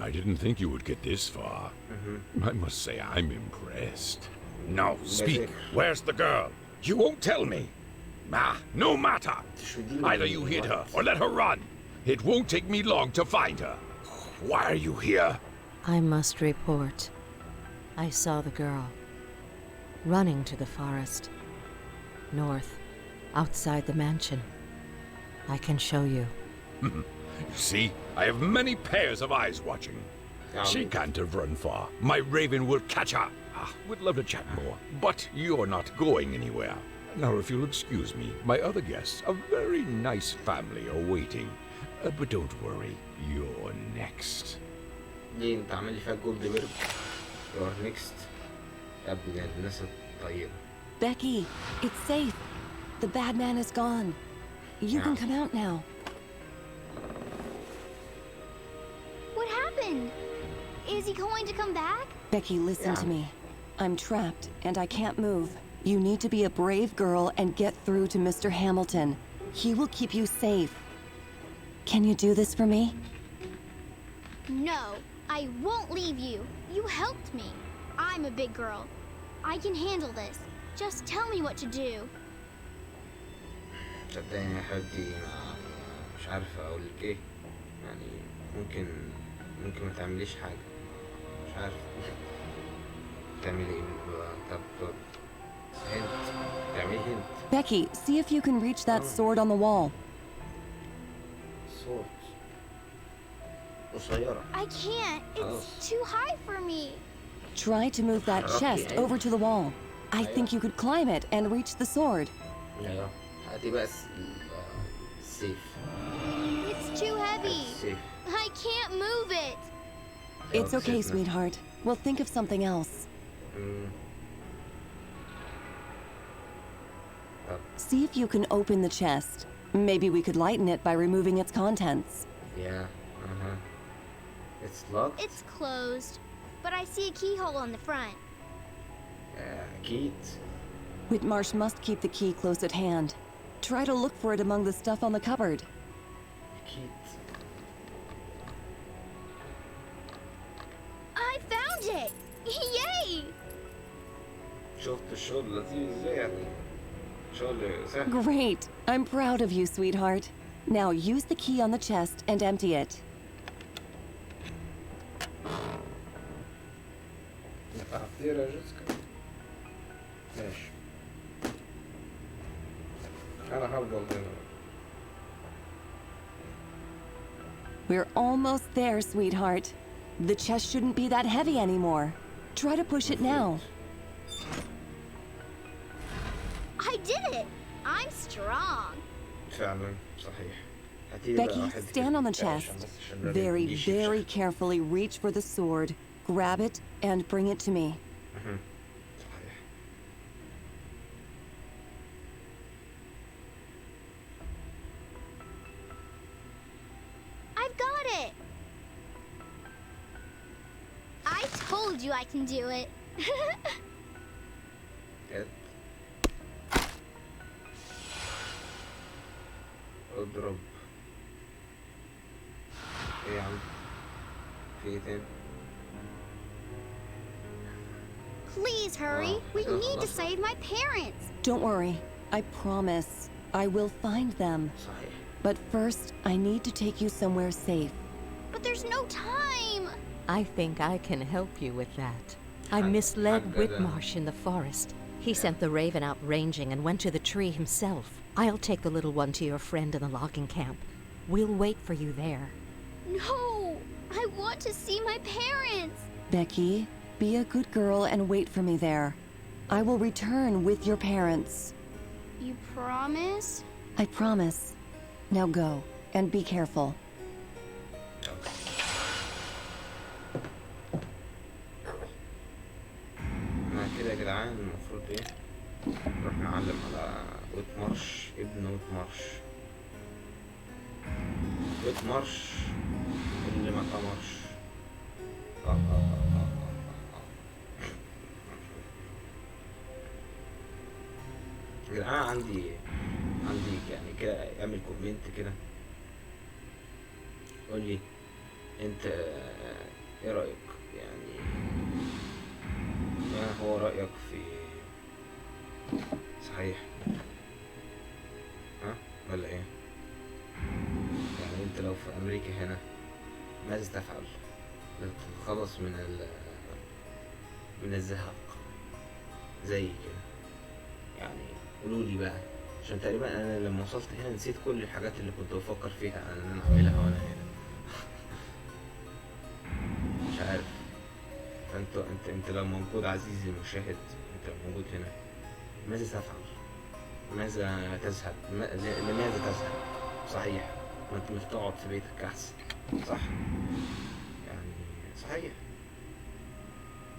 Speaker 6: I didn't think you would get this far. I must say I'm impressed. Now, speak. Where's the girl? You won't tell me. No matter. Either you hit her or let her run. It won't take me long to find her. Why are you here?
Speaker 4: I must report. I saw the girl running to the forest. North, outside the mansion. I can show you.
Speaker 6: You see, I have many pairs of eyes watching. She can't have run far. My raven will catch her. Would love to chat more, but you're not going anywhere. Now, if you'll excuse me, my other guests, a very nice family, are waiting. But don't worry, you're next.
Speaker 1: You're next.
Speaker 2: Becky, it's safe. The bad man is gone. You can come out now.
Speaker 5: What happened? Is he going to come back?
Speaker 2: Becky, listen to me. I'm trapped and I can't move. You need to be a brave girl and get through to Mr. Hamilton. He will keep you safe. Can you do this for me?
Speaker 5: No, I won't leave you. You helped me. I'm a big girl. I can handle this. Just tell me what to do.
Speaker 1: صدقني يا حبيبتي مش عارفة أقول لك إيه. يعني ممكن ما تعمليش حاجة. مش عارف تعملي إيه. طب تعملي هنت.
Speaker 2: Becky, see if you can reach that sword on the wall.
Speaker 1: Sword. قصيرة.
Speaker 5: I can't. It's too high for me.
Speaker 2: Try to move that chest over to the wall. I think you could climb it and reach the sword.
Speaker 1: أيوة. هاتي بقى السيف.
Speaker 5: It's too heavy. I can't move it.
Speaker 2: It's okay, sweetheart. We'll think of something else. See if you can open the chest. Maybe we could lighten it by removing its contents.
Speaker 1: Yeah, It's locked?
Speaker 5: It's closed, but I see a keyhole on the front.
Speaker 1: Key?
Speaker 2: Whitmarsh must keep the key close at hand. Try to look for it among the stuff on the cupboard.
Speaker 1: Key.
Speaker 5: I found it! Yay!
Speaker 1: شفت الشغل لطيف ازاي يعني شغل سهل.
Speaker 2: Great! I'm proud of you, sweetheart. Now use the key on the chest and empty it.
Speaker 1: ماشي. أنا هفضل هنا.
Speaker 2: We're almost there, sweetheart. The chest shouldn't be that heavy anymore. Try to push it now.
Speaker 5: I did it! I'm strong.
Speaker 1: فعلا صحيح.
Speaker 2: Becky, stand on the chest. Very, very carefully reach for the sword, grab it, and bring it to me.
Speaker 1: صحيح.
Speaker 5: I've got it! I told you I can do it.
Speaker 1: جد. اضرب. ايه يا عم؟ في ايه تاني؟
Speaker 5: Please hurry. We need to save my parents.
Speaker 2: Don't worry. I promise. I will find them.
Speaker 1: صحيح.
Speaker 2: But first, I need to take you somewhere safe.
Speaker 5: But there's no time.
Speaker 4: I think I can help you with that. I misled Whitmarsh in the forest. He sent the raven out ranging and went to the tree himself. I'll take the little one to your friend in the logging camp. We'll wait for you there.
Speaker 5: No, I want to see my parents.
Speaker 2: Becky, be a good girl and wait for me there. I will return with your parents.
Speaker 5: You promise?
Speaker 2: I promise. Now go, and be careful.
Speaker 1: انا كده يا جدعان المفروض ايه؟ نروح نعلم على ويتمارش، ابن ويتمارش. ويتمارش اللي ما تمرش. يا جدعان عندي يعني كده اعمل كومنت كده قول لي انت ايه رأيك يعني ما هو رأيك في صحيح ها ولا ايه يعني انت لو في امريكا هنا ماذا تفعل لتتخلص من الزهق زي كده يعني قولوا لي بقى عشان تقريبا انا لما وصلت هنا نسيت كل الحاجات اللي كنت بفكر فيها ان انا اعملها وانا هنا مش عارف انت لو موجود عزيزي المشاهد انت لو موجود هنا ماذا تفعل ماذا تذهب لماذا تذهب صحيح ما انت تقعد في بيتك احسن صح يعني صحيح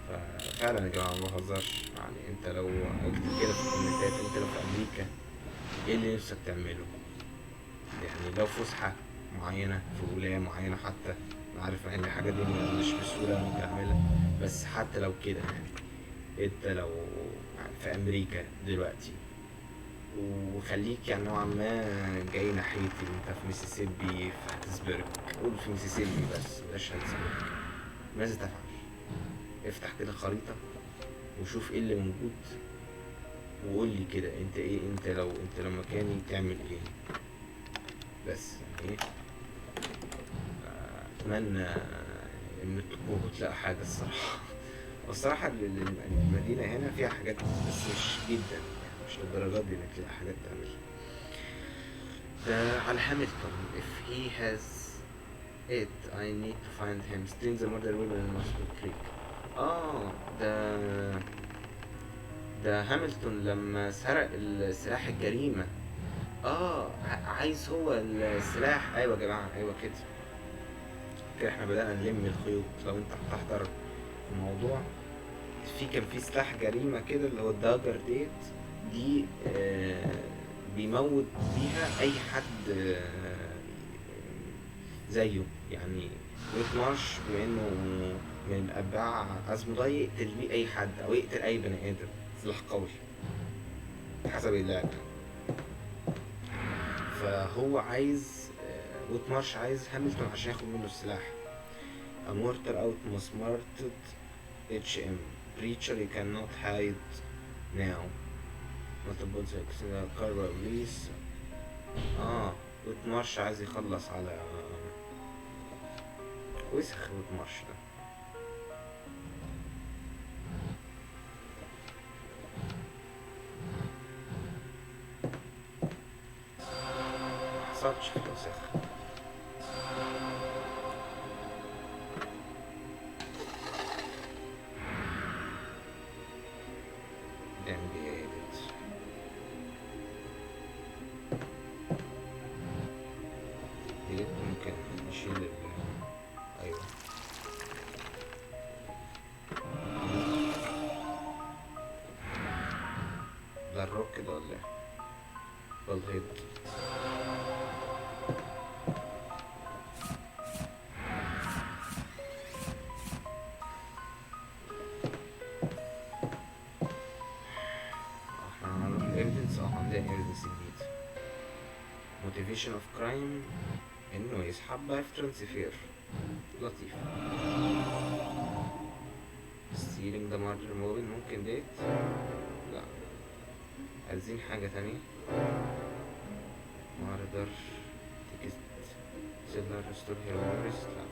Speaker 1: ففعلا يا جماعه ما بهزرش يعني انت لو اكتب كده في الكومنتات انت لو في امريكا ايه اللي نفسك تعمله يعني لو فسحه معينه في ولايه معينه حتى انا عارف ان الحاجه دي مش بسهوله ممكن اعملها بس حتى لو كده يعني انت لو في امريكا دلوقتي وخليك يعني نوعا ما جاي ناحيتي انت في ميسيسيبي في هاتسبرج قول في ميسيسيبي بس بلاش هاتسبرج ماذا تفعل افتح كده خريطة وشوف ايه اللي موجود وقول لي كده انت ايه انت لو مكاني تعمل ايه بس يعني ايه اتمنى ان تكونوا تلاقوا حاجة الصراحة والصراحة المدينة هنا فيها حاجات بس مش جدا يعني مش للدرجات دي انك تلاقي حاجات تعملها ده على هامilton if he has it I need to find him steal the murder weapon in Moscow Creek ده هامilton لما سرق السلاح الجريمة عايز هو السلاح ايوه يا جماعة ايوه كده احنا بدأنا نلم الخيوط لو انت هتحضر الموضوع كان في سلاح جريمة كده اللي هو الداجر دي بيموت بيها اي حد زيه يعني ويتمارش بما انه من اتباع ازمو يقتل بيه اي حد او يقتل اي بني ادم سلاح قوي حسب اللعبة فهو عايز ويتمارش عايز هامilton عشان ياخد منه السلاح A mortar outsmarted HM Breacher you cannot hide now not about the car release مارش عايز يخلص على وسخ مارش ده. محصلش في الوسخ. ممكن نشيل ايوه ده الروك كده ولا ايه؟ بالهيد. احنا هنروح الايفيدنس. عندنا ايفيدنس جديد. motivation of crime انه يسحبها في ترانسفير. لطيف. stealing the murder mobile ممكن ديت. لا عايزين حاجة تانية. murder ticket seller restore hero memories. لا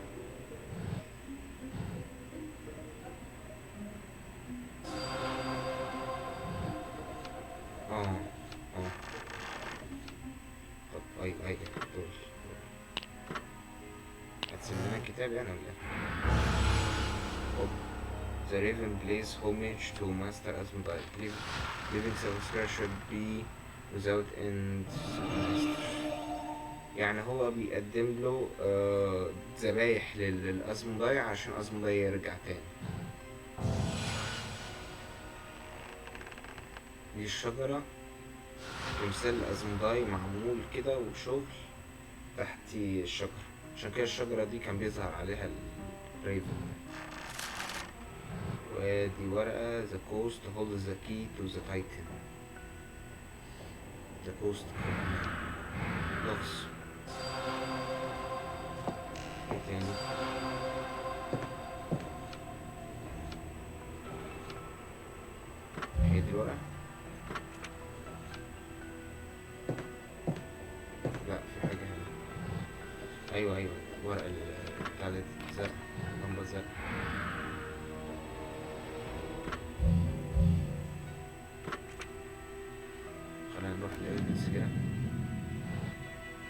Speaker 1: طب اي دول هتسيب لنا كتاب يعني ولا ايه؟ The Raven plays homage to Master Asmodai. Living Silver should be without end Master. يعني هو بيقدم له ذبايح للأزموداي عشان أزموداي يرجع تاني. دي الشجرة تمثال الأزموداي معمول كده وشغل تحت الشجرة، عشان كده الشجرة دي كان بيظهر عليها الريفن. ودي ورقة The coast holds the key to the titan. The coast لغز. ايه تاني؟ هي دي الورقة؟ لا في حاجة هنا. ايوه ورقة بتاع الزرق، اللمبة الزرق. خلينا نروح للإيفيدنس كده.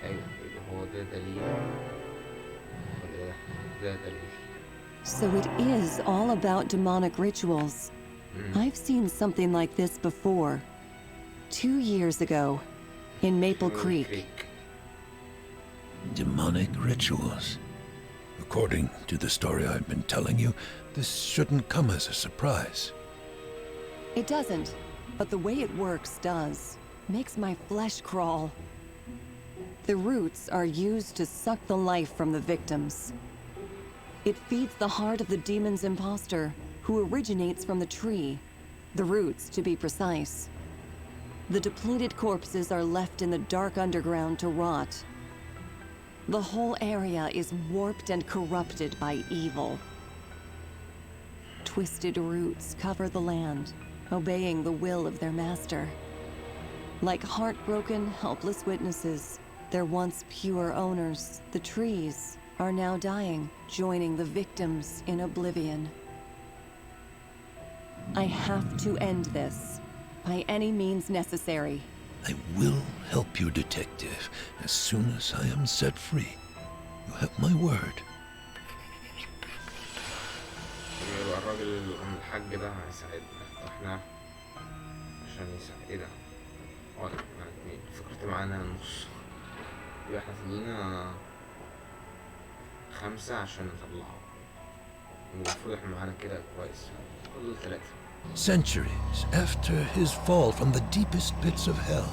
Speaker 1: ايوه يبقى هو ده دليل ولا ده دليل.
Speaker 2: So it is all about demonic rituals. I've seen something like this before. 2 years ago, in Maple Creek.
Speaker 3: Demonic rituals. According to the story I've been telling you, this shouldn't come as a surprise.
Speaker 2: It doesn't, but the way it works does. Makes my flesh crawl. The roots are used to suck the life from the victims. It feeds the heart of the demon's imposter, who originates from the tree, the roots to be precise. The depleted corpses are left in the dark underground to rot. The whole area is warped and corrupted by evil. Twisted roots cover the land, obeying the will of their master. Like heartbroken, helpless witnesses, their once pure owners, the trees, are now dying, joining the victims in oblivion. I have to end this, by any means necessary.
Speaker 3: I will help you, Detective, as soon as I am set free. You have my word.
Speaker 1: الراجل الحاج ده هيساعدنا احنا عشان يساعد. ايه ده؟ واحد مع اتنين، فكرت معانا نص. يبقى احنا فضلنا 5 عشان نطلعه. المفروض احنا معانا كده كويس. فضل 3.
Speaker 3: Centuries after his fall from the deepest pits of hell,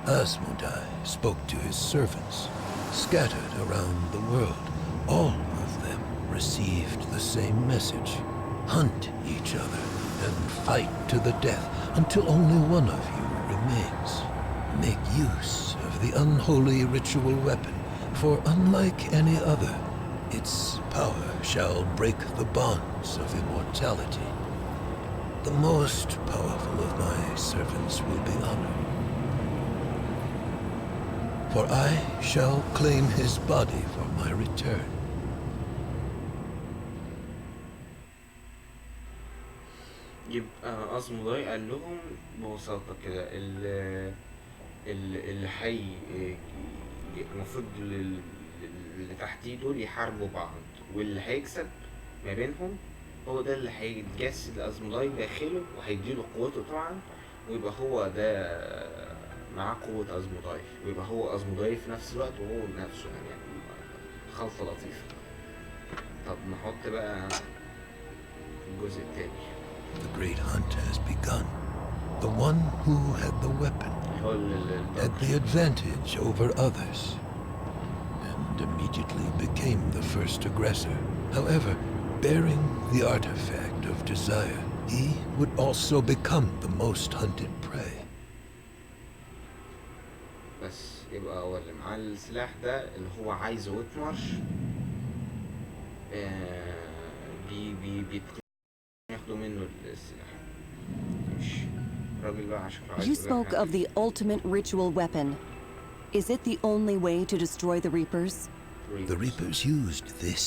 Speaker 3: Asmodai spoke to his servants, scattered around the world. All of them received the same message. Hunt each other and fight to the death until only one of you remains. Make use of the unholy ritual weapon, for unlike any other, its power shall break the bonds of immortality. The most powerful of my servants will be honored. for I shall claim his body for my return.
Speaker 1: يبقى أزموداي قال لهم ببساطة كده اللي المفروض اللي تحتيه دول يحاربوا بعض، واللي هيكسب ما بينهم هو ده اللي هيتجسد لأزموداي داخله وهيديله قوته طبعا، ويبقى هو ده معاه قوة أزموداي، ويبقى هو أزموداي في نفس الوقت وهو بنفسه، يعني خلطة لطيفة. طب نحط بقى الجزء التاني.
Speaker 3: The great hunt has begun. The one who had the weapon had the advantage over others, and immediately became the first aggressor. However, bearing the artifact of desire, he would also become the most hunted prey.
Speaker 1: بس يبقى هو اللي معاه السلاح ده اللي هو عايزه ويتمارش ياخدوا منه السلاح. ماشي. الراجل بقى شكله عايز.
Speaker 2: You spoke of the ultimate ritual weapon. Is it the only way to destroy the Reapers?
Speaker 3: The Reapers used this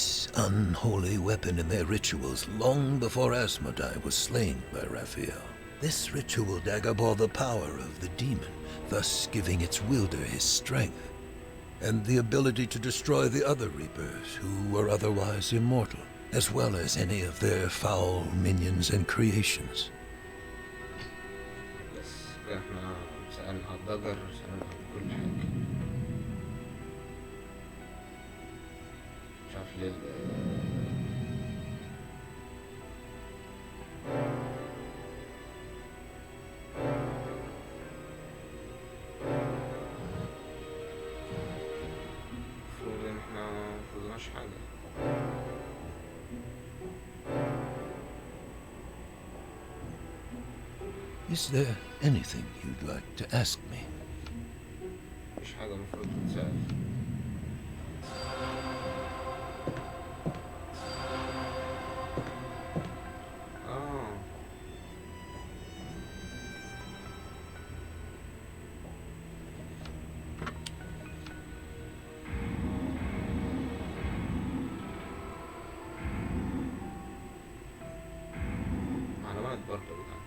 Speaker 3: unholy weapon in their rituals long before Asmodai was slain by Raphael. This ritual dagger bore the power of the demon, thus giving its wielder his strength, and the ability to destroy the other Reapers who were otherwise immortal, as well as any of their foul minions and creations.
Speaker 1: بس احنا سألنا على الضجر، سألنا على كل حاجة. مش عارف ليه المفروض ان احنا مفضلناش حاجة.
Speaker 3: Is there anything you'd like to ask me?
Speaker 1: مفيش حاجة المفروض تتسأل. معلومات برضه بقى.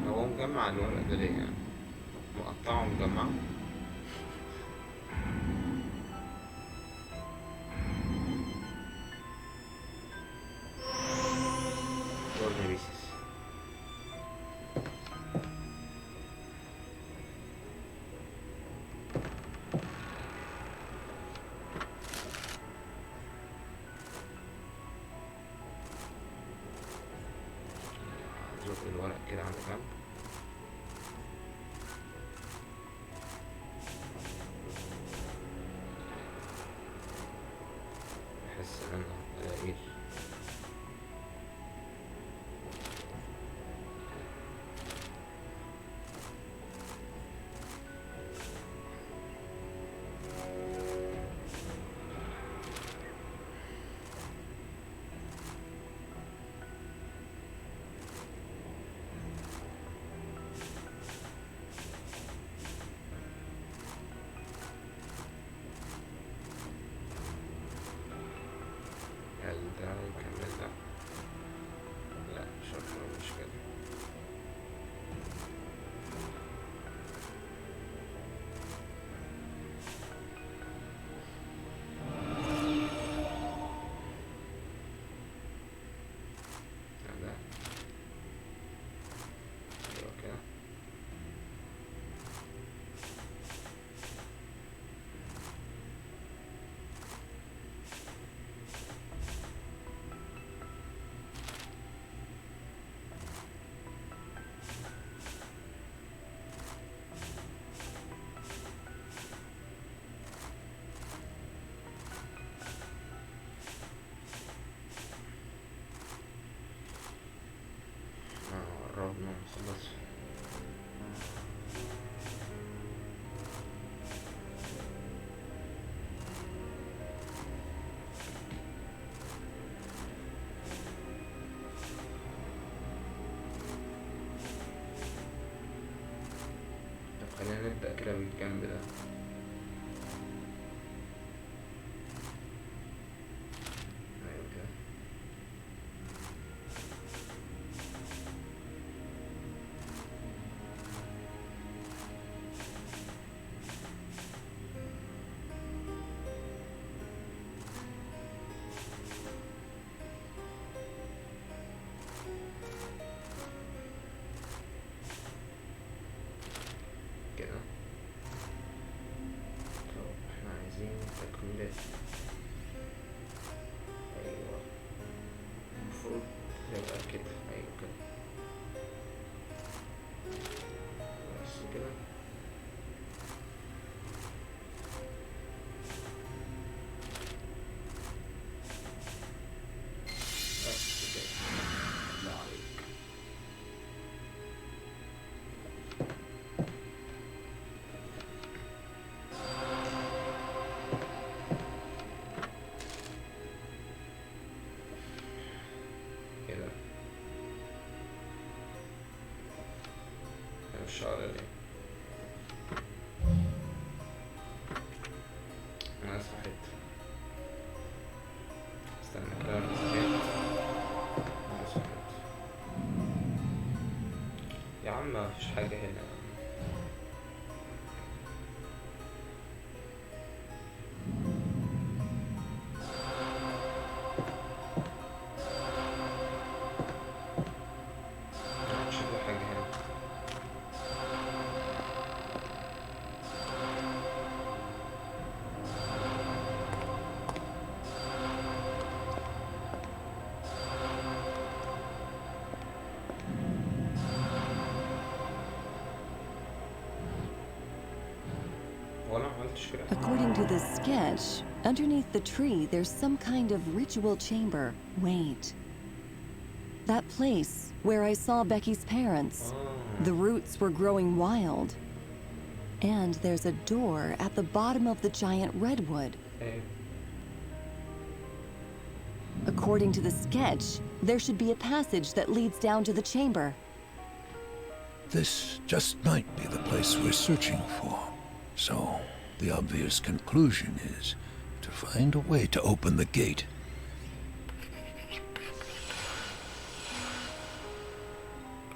Speaker 1: هو مجمع الورق ده ليه يعني؟ مقطعه ومجمعه؟ Enigmatis. الورق كده على جنب. خلينا نبدأ كده بالجنب ده. ايوه كده. كده. طب احنا عايزين تكملة. ايوه المفروض يبقى كده. ايوه كده بس كده. بس كده. الله عليك. كده انا مش شغالة ليه؟ انا صحيت. استنى كده. انا صحيت. انا صحيت يا عم، مفيش حاجة هنا. مش في حاجة هنا. وانا معملتش كده.
Speaker 2: According to the sketch, underneath the tree there's some kind of ritual chamber. Wait. That place where I saw Becky's parents. The roots were growing wild. And there's a door at the bottom of the giant redwood.
Speaker 1: ايه.
Speaker 2: According to the sketch, there should be a passage that leads down to the chamber.
Speaker 3: This just might be the place we're searching for. So, the obvious conclusion is to find a way to open the gate.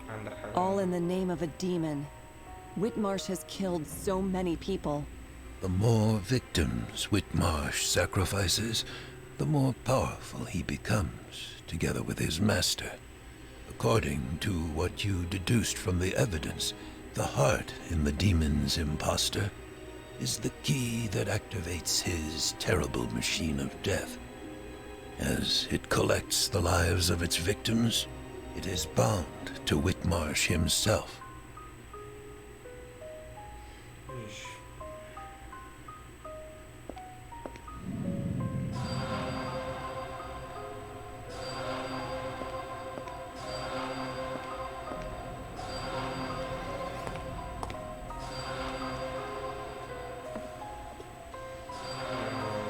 Speaker 1: عندك حاجة.
Speaker 2: All in the name of a demon. Whitmarsh has killed so many people.
Speaker 3: The more victims Whitmarsh sacrifices, the more powerful he becomes, together with his master. According to what you deduced from the evidence, the heart in the demon's imposter is the key that activates his terrible machine of death. As it collects the lives of its victims, it is bound to Whitmarsh himself.
Speaker 1: ماشي.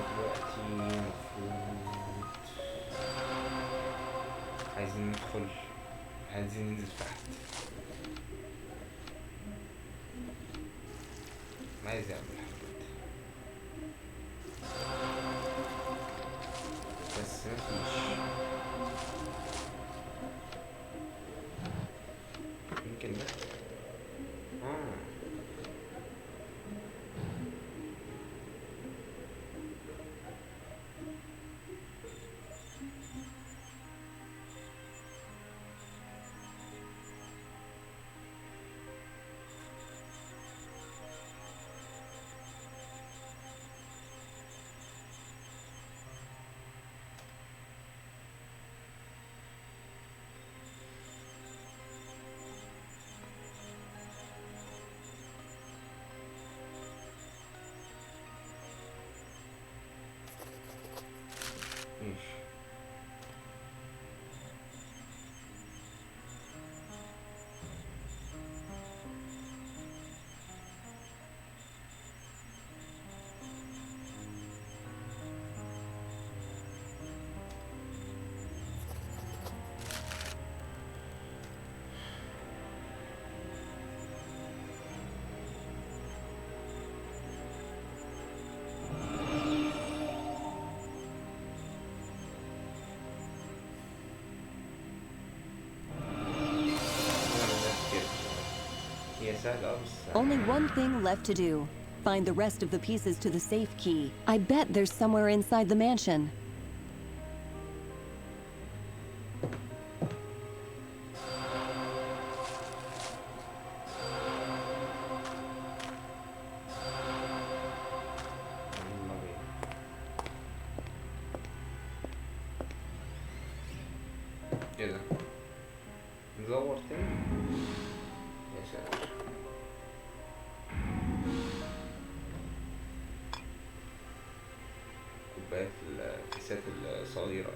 Speaker 1: دلوقتي المفروض عايزين ندخل، عايزين ننزل تحت. ما عايز اعمل حاجات بس مفيش. يمكن ده. هي سهلة بس.
Speaker 2: Only one thing left to do. Find the rest of the pieces to the safe key. I bet there's somewhere inside the mansion.
Speaker 1: ايه ده؟ ندور تاني؟ يا ساتر. كوبايات الكيسات الصغيرة.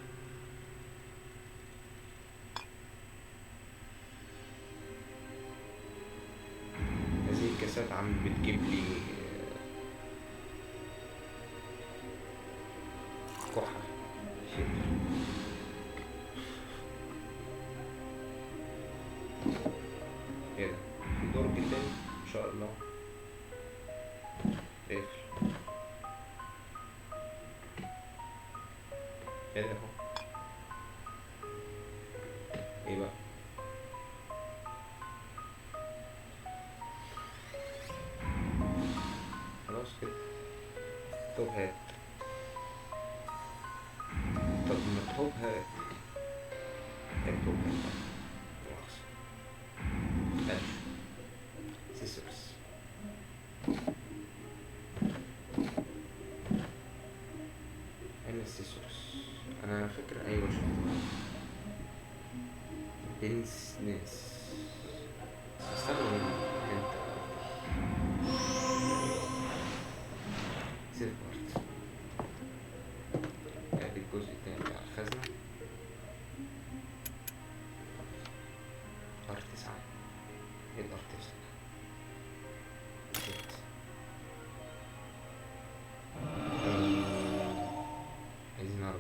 Speaker 1: هذه الكاسات عم بتجيب لي كحة. ايه ده؟ في دور جدا ان شاء الله. اقفل. ايه ده اهو؟ ايه بقى؟ خلاص كده. طب هات. طب ما طب هات. طب هات. سيسرز. أين السيسرز؟ أنا فاكر أيوة شفتها. بنس ناس. استغرب انت. سيف بارت. ادي الجزء التاني بتاع الخزنة. ار9. ايه الار9؟ عايزين 4.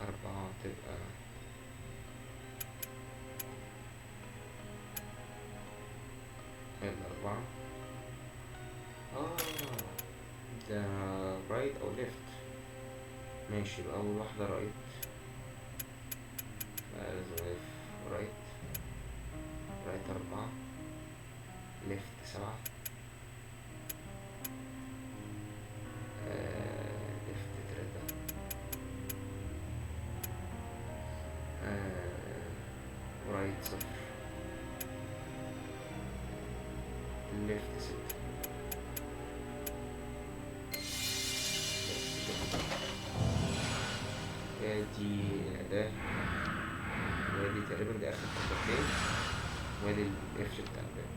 Speaker 1: 4 تبقى ال4. ده رايت او ليفت. ماشي يبقى اول واحدة رايت. لازم رايت. رايت 4. ليفت 7. ليفت 3. رايت 0. ليفت 6. دي أداة. ودي تقريبا دي آخر خطوتين. وادي القفش بتاع الباب.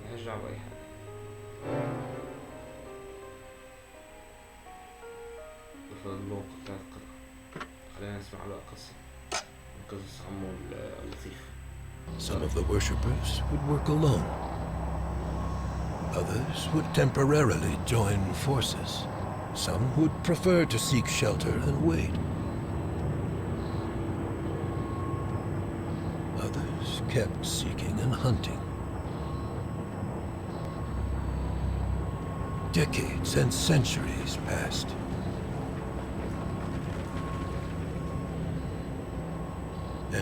Speaker 1: ملهاش دعوة بأي حاجة. الفضل بتاعت القطعة. خلينا نسمع بقى قصة من قصص عمو اللطيف.
Speaker 3: Some of the worshippers would work alone. Others would temporarily join forces. Some would prefer to seek shelter and wait. Others kept seeking and hunting. Decades and centuries passed.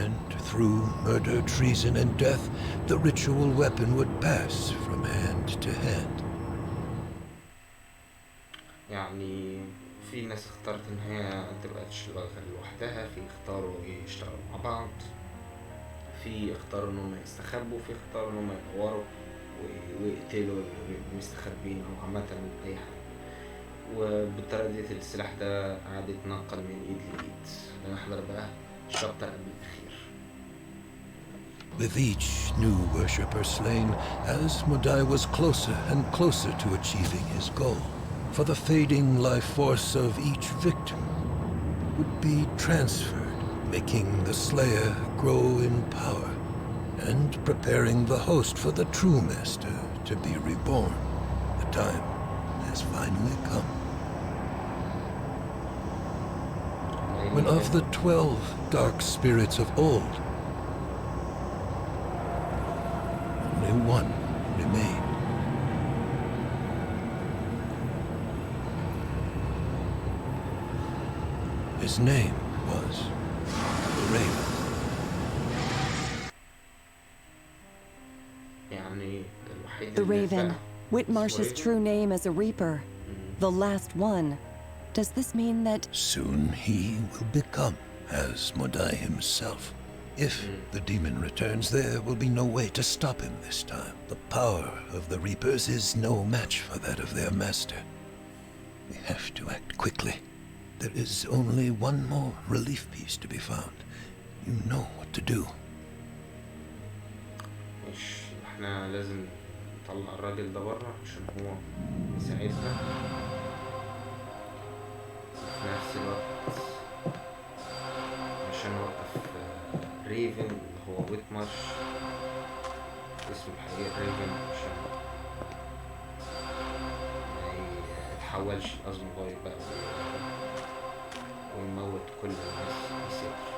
Speaker 3: And through murder, treason, and death, the ritual weapon would pass from hand to hand.
Speaker 1: يعني في ناس اختارت ان هي تبقى تشتغل لوحدها، في اختاروا يشتغلوا مع بعض، في اختاروا ان هم يستخبوا، في اختاروا ان هم يدوروا ويقتلوا المستخبين او عامة اي حاجة. وبالطريقة دي السلاح ده قعد يتنقل من ايد لايد. هنحضر بقى الشابتر قبل الاخير.
Speaker 3: With each new worshipper slain, Asmodai was closer and closer to achieving his goal. For the fading life force of each victim would be transferred, making the Slayer grow in power and preparing the host for the true master to be reborn. The time has finally come. When of the 12 dark spirits of old, only one remained. His name was the Raven.
Speaker 2: The Raven, Whitmarsh's true name as a Reaper. The last one. Does this mean that...
Speaker 3: Soon he will become Asmodai himself. If the demon returns, there will be no way to stop him this time. The power of the Reapers is no match for that of their master. We have to act quickly. There is only one more relief piece to be found. You know what to do.
Speaker 1: مش احنا لازم نطلع الراجل ده بره عشان هو يساعدنا في نفس الوقت عشان نوقف ريفن اللي هو ويتمارش اسمه الحقيقي ريفن عشان ما يتحولش لأزمغاي بقى ويموت كل الناس يسافر.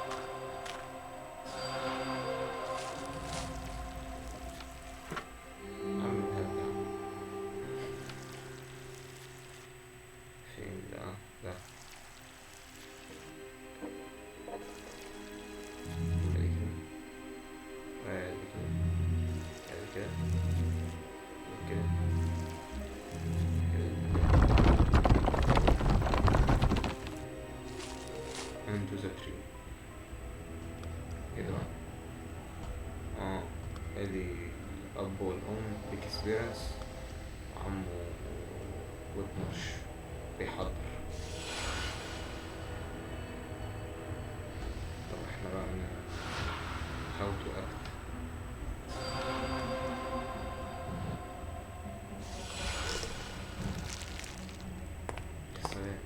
Speaker 1: ادي الاب والام باكسبيرنس وعمه ويتمارش بيحضر. طب احنا بقى how to act. يا سلام.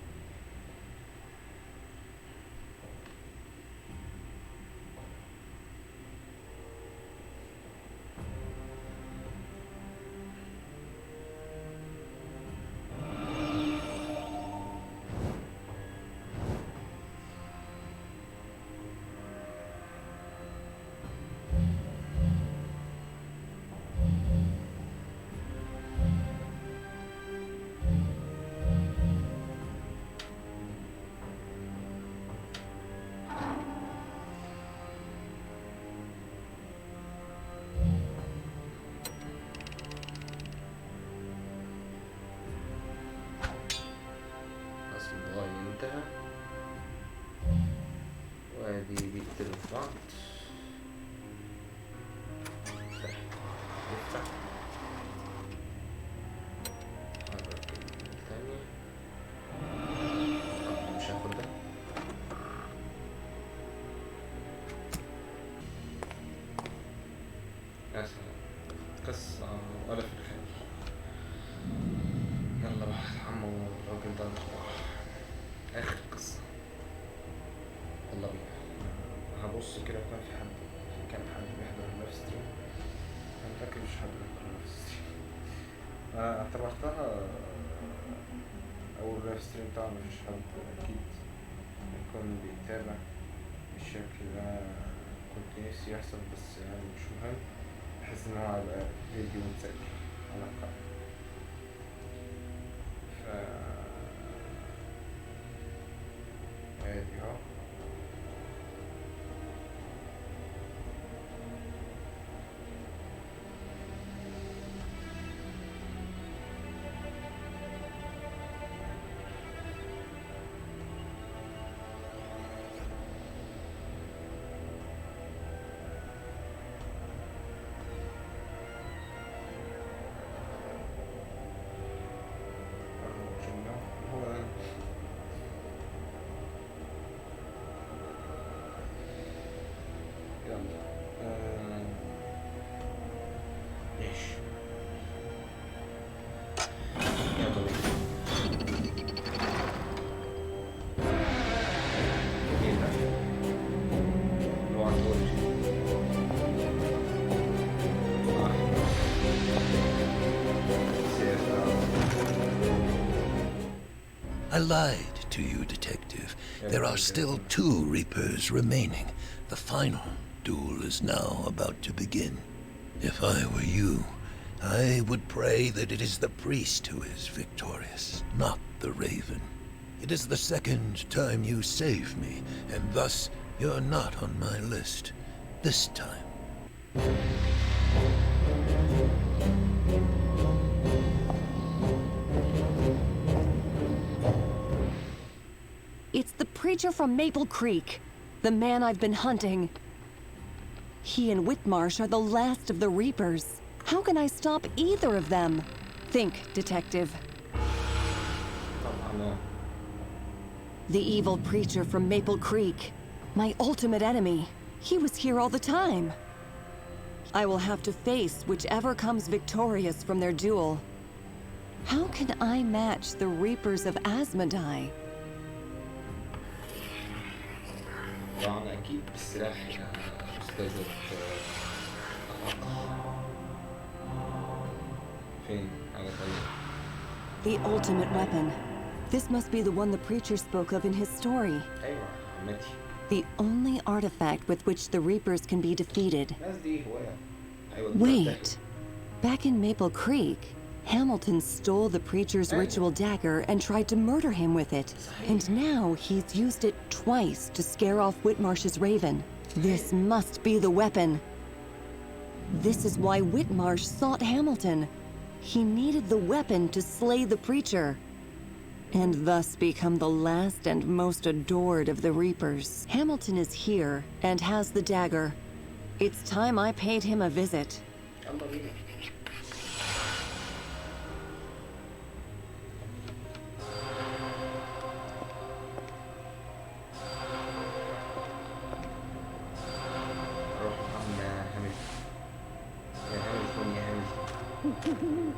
Speaker 1: انتهى وادي بيقتلوا في بعض. نفتح حرك الثاني. مش هاخد ده. يا سلام قصة ولا في الخير. يلا بقى اتحموا الراجل ده اخر قصة. يلا بينا. هبص كده كان حد بيحضر اللايف ستريم. انا متأكد مش حد بيحضر اللايف ستريم. اعتبرتها اول لايف ستريم طبعا مفيش حد اكيد يكون بيتابع بالشكل اللي انا كنت نفسي يحصل، بس يعني مش مهم. بحس ان هو هيبقى فيديو متسجل على القناة. ادي اهو.
Speaker 3: I lied to you, Detective. There are still 2 Reapers remaining. The final duel is now about to begin. If I were you, I would pray that it is the priest who is victorious, not the Raven. It is the second time you saved me, and thus you're not on my list. This time.
Speaker 2: It's the preacher from Maple Creek, the man I've been hunting. He and Whitmarsh are the last of the Reapers. How can I stop either of them? Think, detective. The evil preacher from Maple Creek, my ultimate enemy. He was here all the time. I will have to face whichever comes victorious from their duel. How can I match the Reapers of Asmodai?
Speaker 1: طبعا أكيد بالسلاح أستاذة فين على طريق.
Speaker 2: The ultimate weapon. This must be the one the preacher spoke of in his story.
Speaker 1: أيوة عمتي.
Speaker 2: The only artifact with which the Reapers can be defeated.
Speaker 1: الناس دي هواية. أيوة
Speaker 2: Wait. Back in Maple Creek, Hamilton stole the preacher's ritual dagger and tried to murder him with it. And now he's used it twice to scare off Whitmarsh's raven. This must be the weapon. This is why Whitmarsh sought Hamilton. He needed the weapon to slay the preacher, and thus become the last and most adored of the Reapers. Hamilton is here and has the dagger. It's time I paid him a visit.
Speaker 1: يلا بينا. روح عم هاملتون. يا هاملتون يا هاملتون.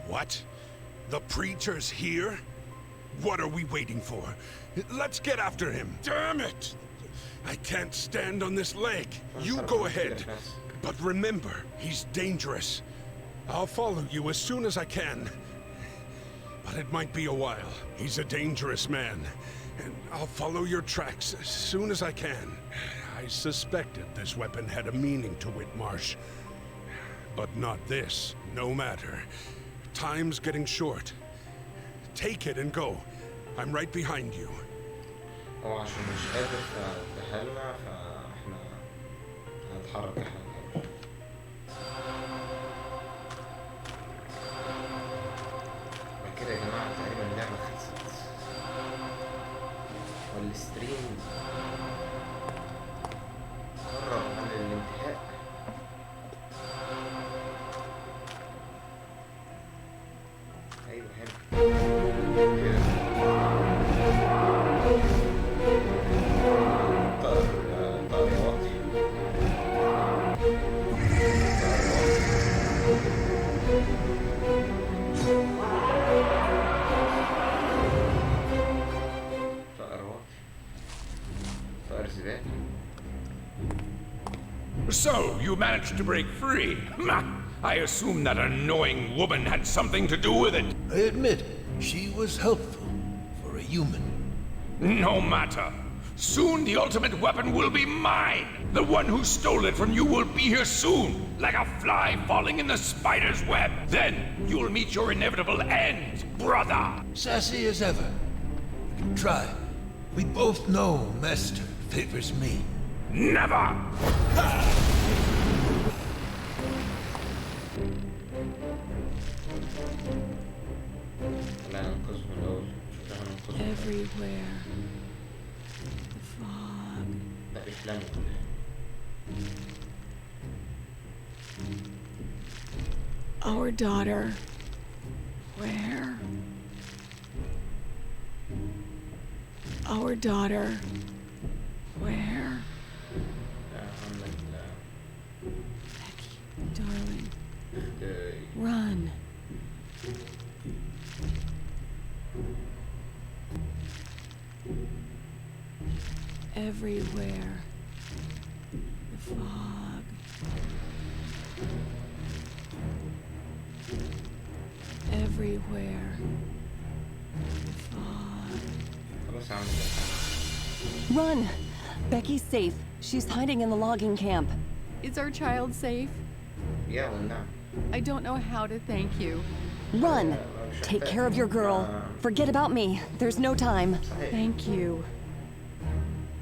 Speaker 6: What? The preacher's here? What are we waiting for? Let's get after him. Damn it! I can't stand on this leg. You go ahead. But remember, he's dangerous. I'll follow you as soon as I can. But it might be a while. He's a dangerous man. And I'll follow your tracks as soon as I can. I suspected this weapon had a meaning to Whitmarsh. But not this. No matter. Time's getting short. Take it and go. I'm right behind you.
Speaker 1: هو عشان مش قادر فدخلنا فاحنا هنتحرك احنا الأول. كده يا جماعة تقريبا اللعبة خلصت والستريم قرب عن الانتهاء. ايوه هنا
Speaker 6: So, you managed to break free. I assume that annoying woman had something to do with it.
Speaker 3: I admit, she was helpful for a human.
Speaker 6: No matter. Soon the ultimate weapon will be mine. The one who stole it from you will be here soon, like a fly falling in the spider's web. Then you'll meet your inevitable end, brother.
Speaker 3: Sassy as ever. You can try. We both know Master favors me.
Speaker 6: Never!
Speaker 4: Everywhere. The fog. Our daughter. Where? Our daughter. Where? Becky, darling. Run. Everywhere. The fog. Everywhere. The fog.
Speaker 2: Run! Becky's safe. She's hiding in the logging camp.
Speaker 7: Is our child safe?
Speaker 1: يا والنعم.
Speaker 7: I don't know how to thank you.
Speaker 2: Run! Take care of your girl. Forget about me. There's no time.
Speaker 7: Thank you.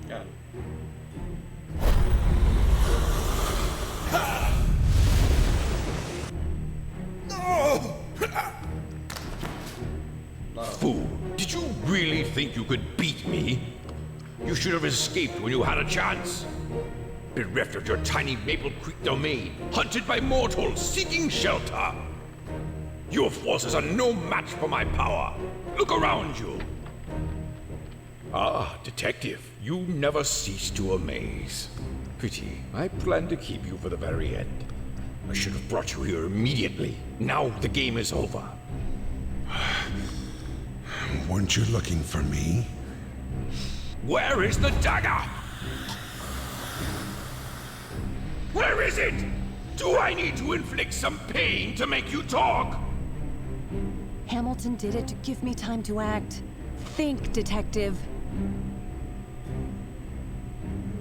Speaker 1: يلا.
Speaker 6: Fool, did you really think you could beat me? You should have escaped when you had a chance. Bereft of your tiny Maple Creek domain, hunted by mortals seeking shelter. Your forces are no match for my power. Look around you. Ah, detective, you never cease to amaze. Pity, I planned to keep you for the very end. I should have brought you here immediately. Now the game is over.
Speaker 8: Weren't you looking for me?
Speaker 6: Where is the dagger? Where is it? Do I need to inflict some pain to make you talk?
Speaker 2: Hamilton did it to give me time to act. Think, detective.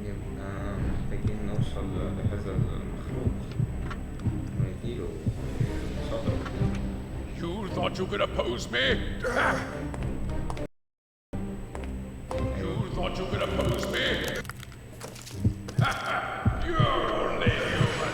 Speaker 1: يبقى محتاجين نوصل لهذا المخلوق ونديله صدره.
Speaker 6: You thought you could oppose me? You thought you could oppose me? You're only human.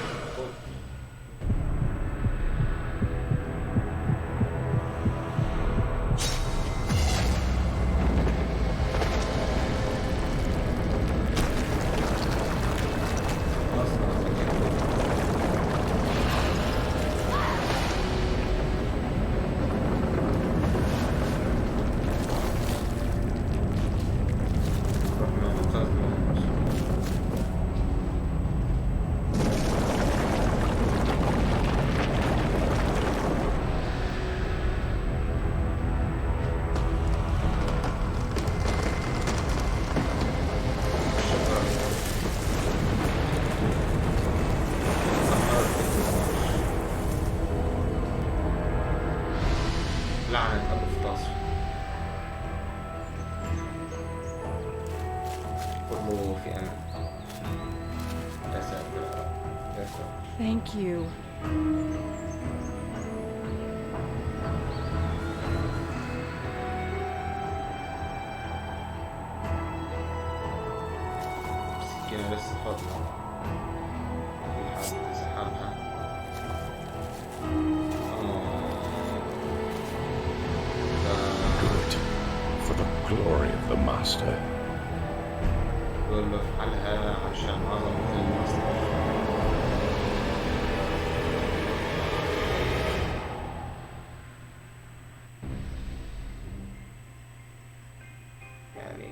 Speaker 6: لعنة أبو فطاس كله في أمان. يا ساتر يا ساتر.
Speaker 7: Thank you.
Speaker 1: مسكينة لسه فاضلة. في حد سحبها.
Speaker 6: Good. For the glory of the Master.
Speaker 1: بقول له افعلها عشان عظمة المصنع. يعني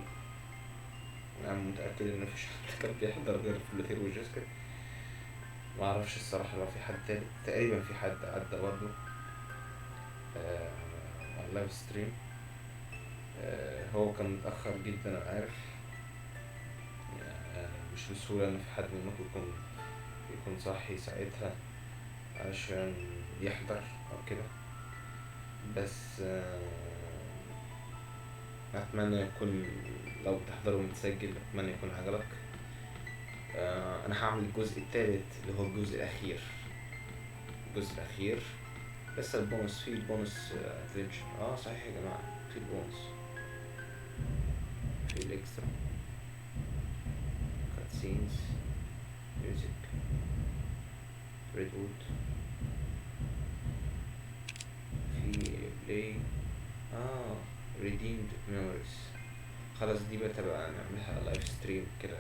Speaker 1: أنا متأكد إن مفيش حد كان بيحضر غير فلوتير وجيسكا. معرفش الصراحة لو في حد تاني. تقريبا في حد عدى برضه على اللايف ستريم. هو كان متأخر جدا أنا عارف. مش بسهولة إن في حد منكم يكون صاحي ساعتها عشان يحضر أو كده. بس أتمنى يكون لو بتحضروا متسجل أتمنى يكون عجبك. أنا هعمل الجزء الثالث اللي هو الجزء الأخير. لسه البونص في البونص ادفنتشر. صحيح يا جماعة في البونص في الاكسترا كاتسينز ميوزك ريدوود في بلاي ريديمد ميموريز. خلاص دي بقى نعملها لايف ستريم كده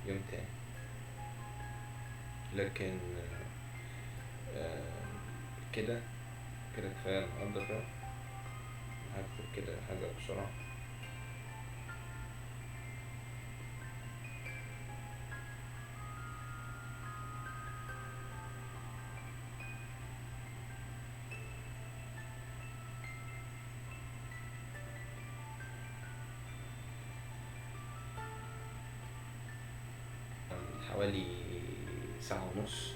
Speaker 1: يوم تاني. لكن كده كفاية النهاردة كده. هكتب كده حاجة بسرعة. حوالي ساعة ونص.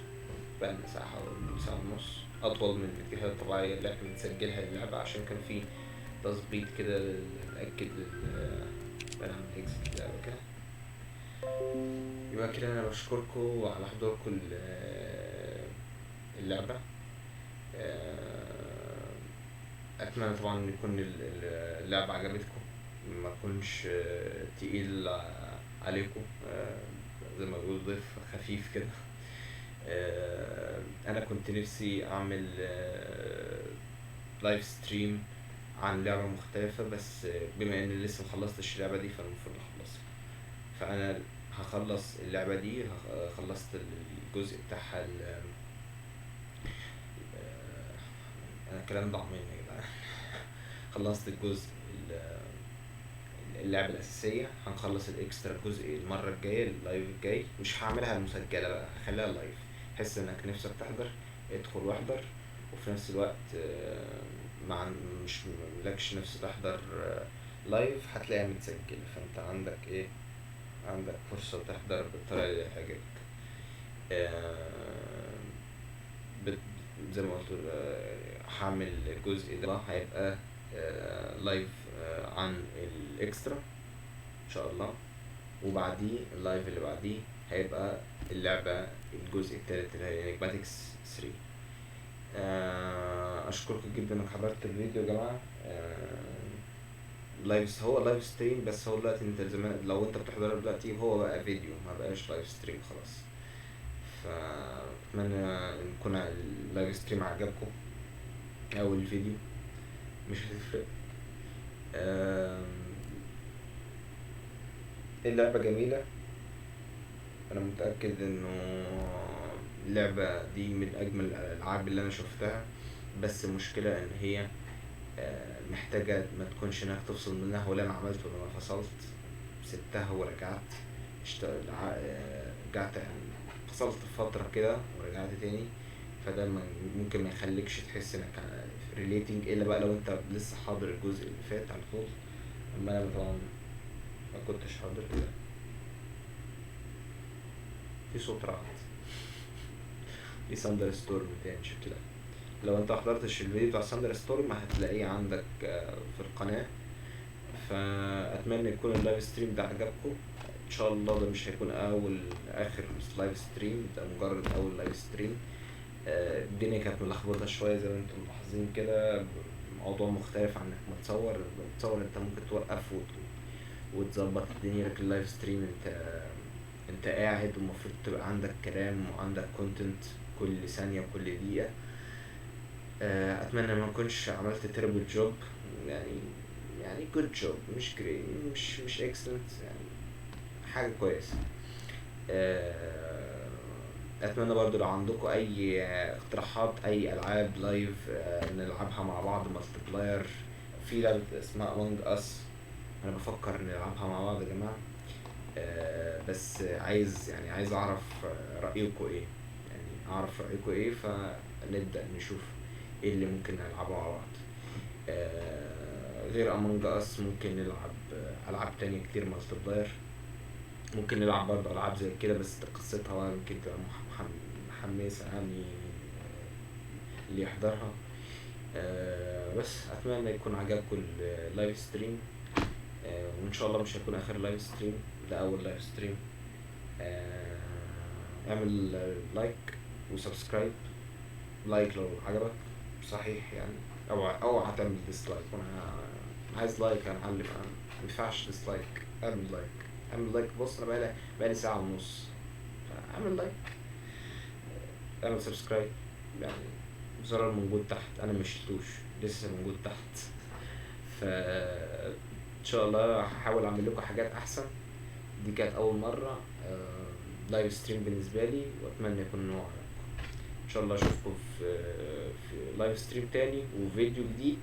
Speaker 1: بقالنا ساعة ونص أطول من الفيديوهات الطبيعية اللي احنا بنسجلها للعبة عشان كان في تظبيط كده نأكد نعمل اكزيت اللعبة كده. يبقى كده انا بشكركم على حضوركم اللعبة. اتمنى طبعا يكون اللعبة عجبتكم، ما تكونش تقيل عليكم، زي ما بيقولوا ضيف خفيف كده. انا كنت نفسي اعمل لايف ستريم عن لعبة مختلفة، بس بما اني لسه مخلصتش اللعبة دي فالمفروض اخلصها. فانا هخلص اللعبة دي، خلصت الجزء بتاعها انا الكلام ضاع مني يا جدعان. خلصت الجزء اللعبة الأساسية، هنخلص الإكسترا الجزء المرة الجاية، اللايف الجاي. مش هعملها مسجلة بقى، هخليها لايف، حس إنك نفسك تحضر ادخل واحضر، وفي نفس الوقت مش ملكش نفس تحضر لايف هتلاقيها متسجلة، فأنت عندك إيه، عندك فرصة تحضر بالطريقة اللي تعجبك. زي ما قلت هعمل الجزء ده هيبقى لايف عن الاكسترا ان شاء الله، وبعديه اللايف اللي بعديه هيبقى اللعبة الجزء الثالث اللي هي انيجماتكس 3. اشكركم جدا انك حضرت الفيديو يا جماعة. لايف، هو لايف ستريم بس هو دلوقتي انت زمان لو انت بتحضره دلوقتي هو بقى فيديو، ما بقاش لايف ستريم خلاص. فأتمنى ان يكون اللايف ستريم عجبكم او الفيديو، مش هتفرق. اللعبة جميلة، انا متأكد انه اللعبة دي من اجمل الالعاب اللي انا شفتها، بس المشكلة ان هي محتاجة ما تكونش انك تفصل منها، ولا انا عملت ولا انا فصلت، سبتها ورجعت رجعت يعني فصلت فترة كده ورجعت تاني، فده ممكن ما يخليكش تحس انك ريليتنج، الا بقى لو انت لسه حاضر الجزء اللي فات على طول. اما انا طبعا ما كنتش حاضر كده. في صوت رعد، في ساندر ستورم تاني شكلها. لو انت حضرتش الفيديو بتاع ساندر ستورم هتلاقيه عندك في القناة. فأتمنى يكون اللايف ستريم ده عجبكم ان شاء الله. ده مش هيكون اخر لايف ستريم، ده مجرد اول لايف ستريم. الدنيا كانت ملخبطه شويه زي ما انتم ملاحظين كده، موضوع مختلف عن انك بتصور انت ممكن توقف وتظبط الدنيا، لكن اللايف ستريم انت قاعد ومفروض تبقى عندك كلام وعندك كونتنت كل ثانيه وكل دقيقه. اتمنى ما اكونش عملت تيربل جوب، يعني جود جوب، مش جري، مش اكسلنت، يعني حاجه كويسه. اتمنى برضو لو عندكم اي اقتراحات، اي العاب لايف نلعبها مع بعض مالتي بلاير. في لعبه اسمها امونج اس، انا بفكر نلعبها مع بعض يا جماعه. بس عايز اعرف رايكم ايه، يعني اعرف رايكم ايه، فنبدا نشوف ايه اللي ممكن نلعبه مع بعض. غير امونج اس ممكن نلعب العاب تانية كتير مالتي بلاير. ممكن نلعب برضه العاب زي كده بس قصتها يمكن تبقى محمسه يعني اللي يحضرها. بس اتمنى يكون عجبكم اللايف ستريم، وان شاء الله مش هيكون اخر لايف ستريم، ده اول لايف ستريم. اعمل لايك وسبسكرايب. لايك لو عجبك صحيح يعني، اوعى تعمل ديسلايك، وانا عايز لايك يا معلم، ما ينفعش ديسلايك. اعمل لايك. بص انا بقالي ساعة ونص، اعمل لايك، اعمل سبسكرايب، يعني الزرار موجود تحت، انا مشيتوش لسه موجود تحت. ان شاء الله هحاول اعمل لكم حاجات احسن. دي كانت اول مرة لايف ستريم بالنسبة لي، واتمنى يكون نوع ان شاء الله اشوفكم في لايف ستريم تاني وفيديو جديد.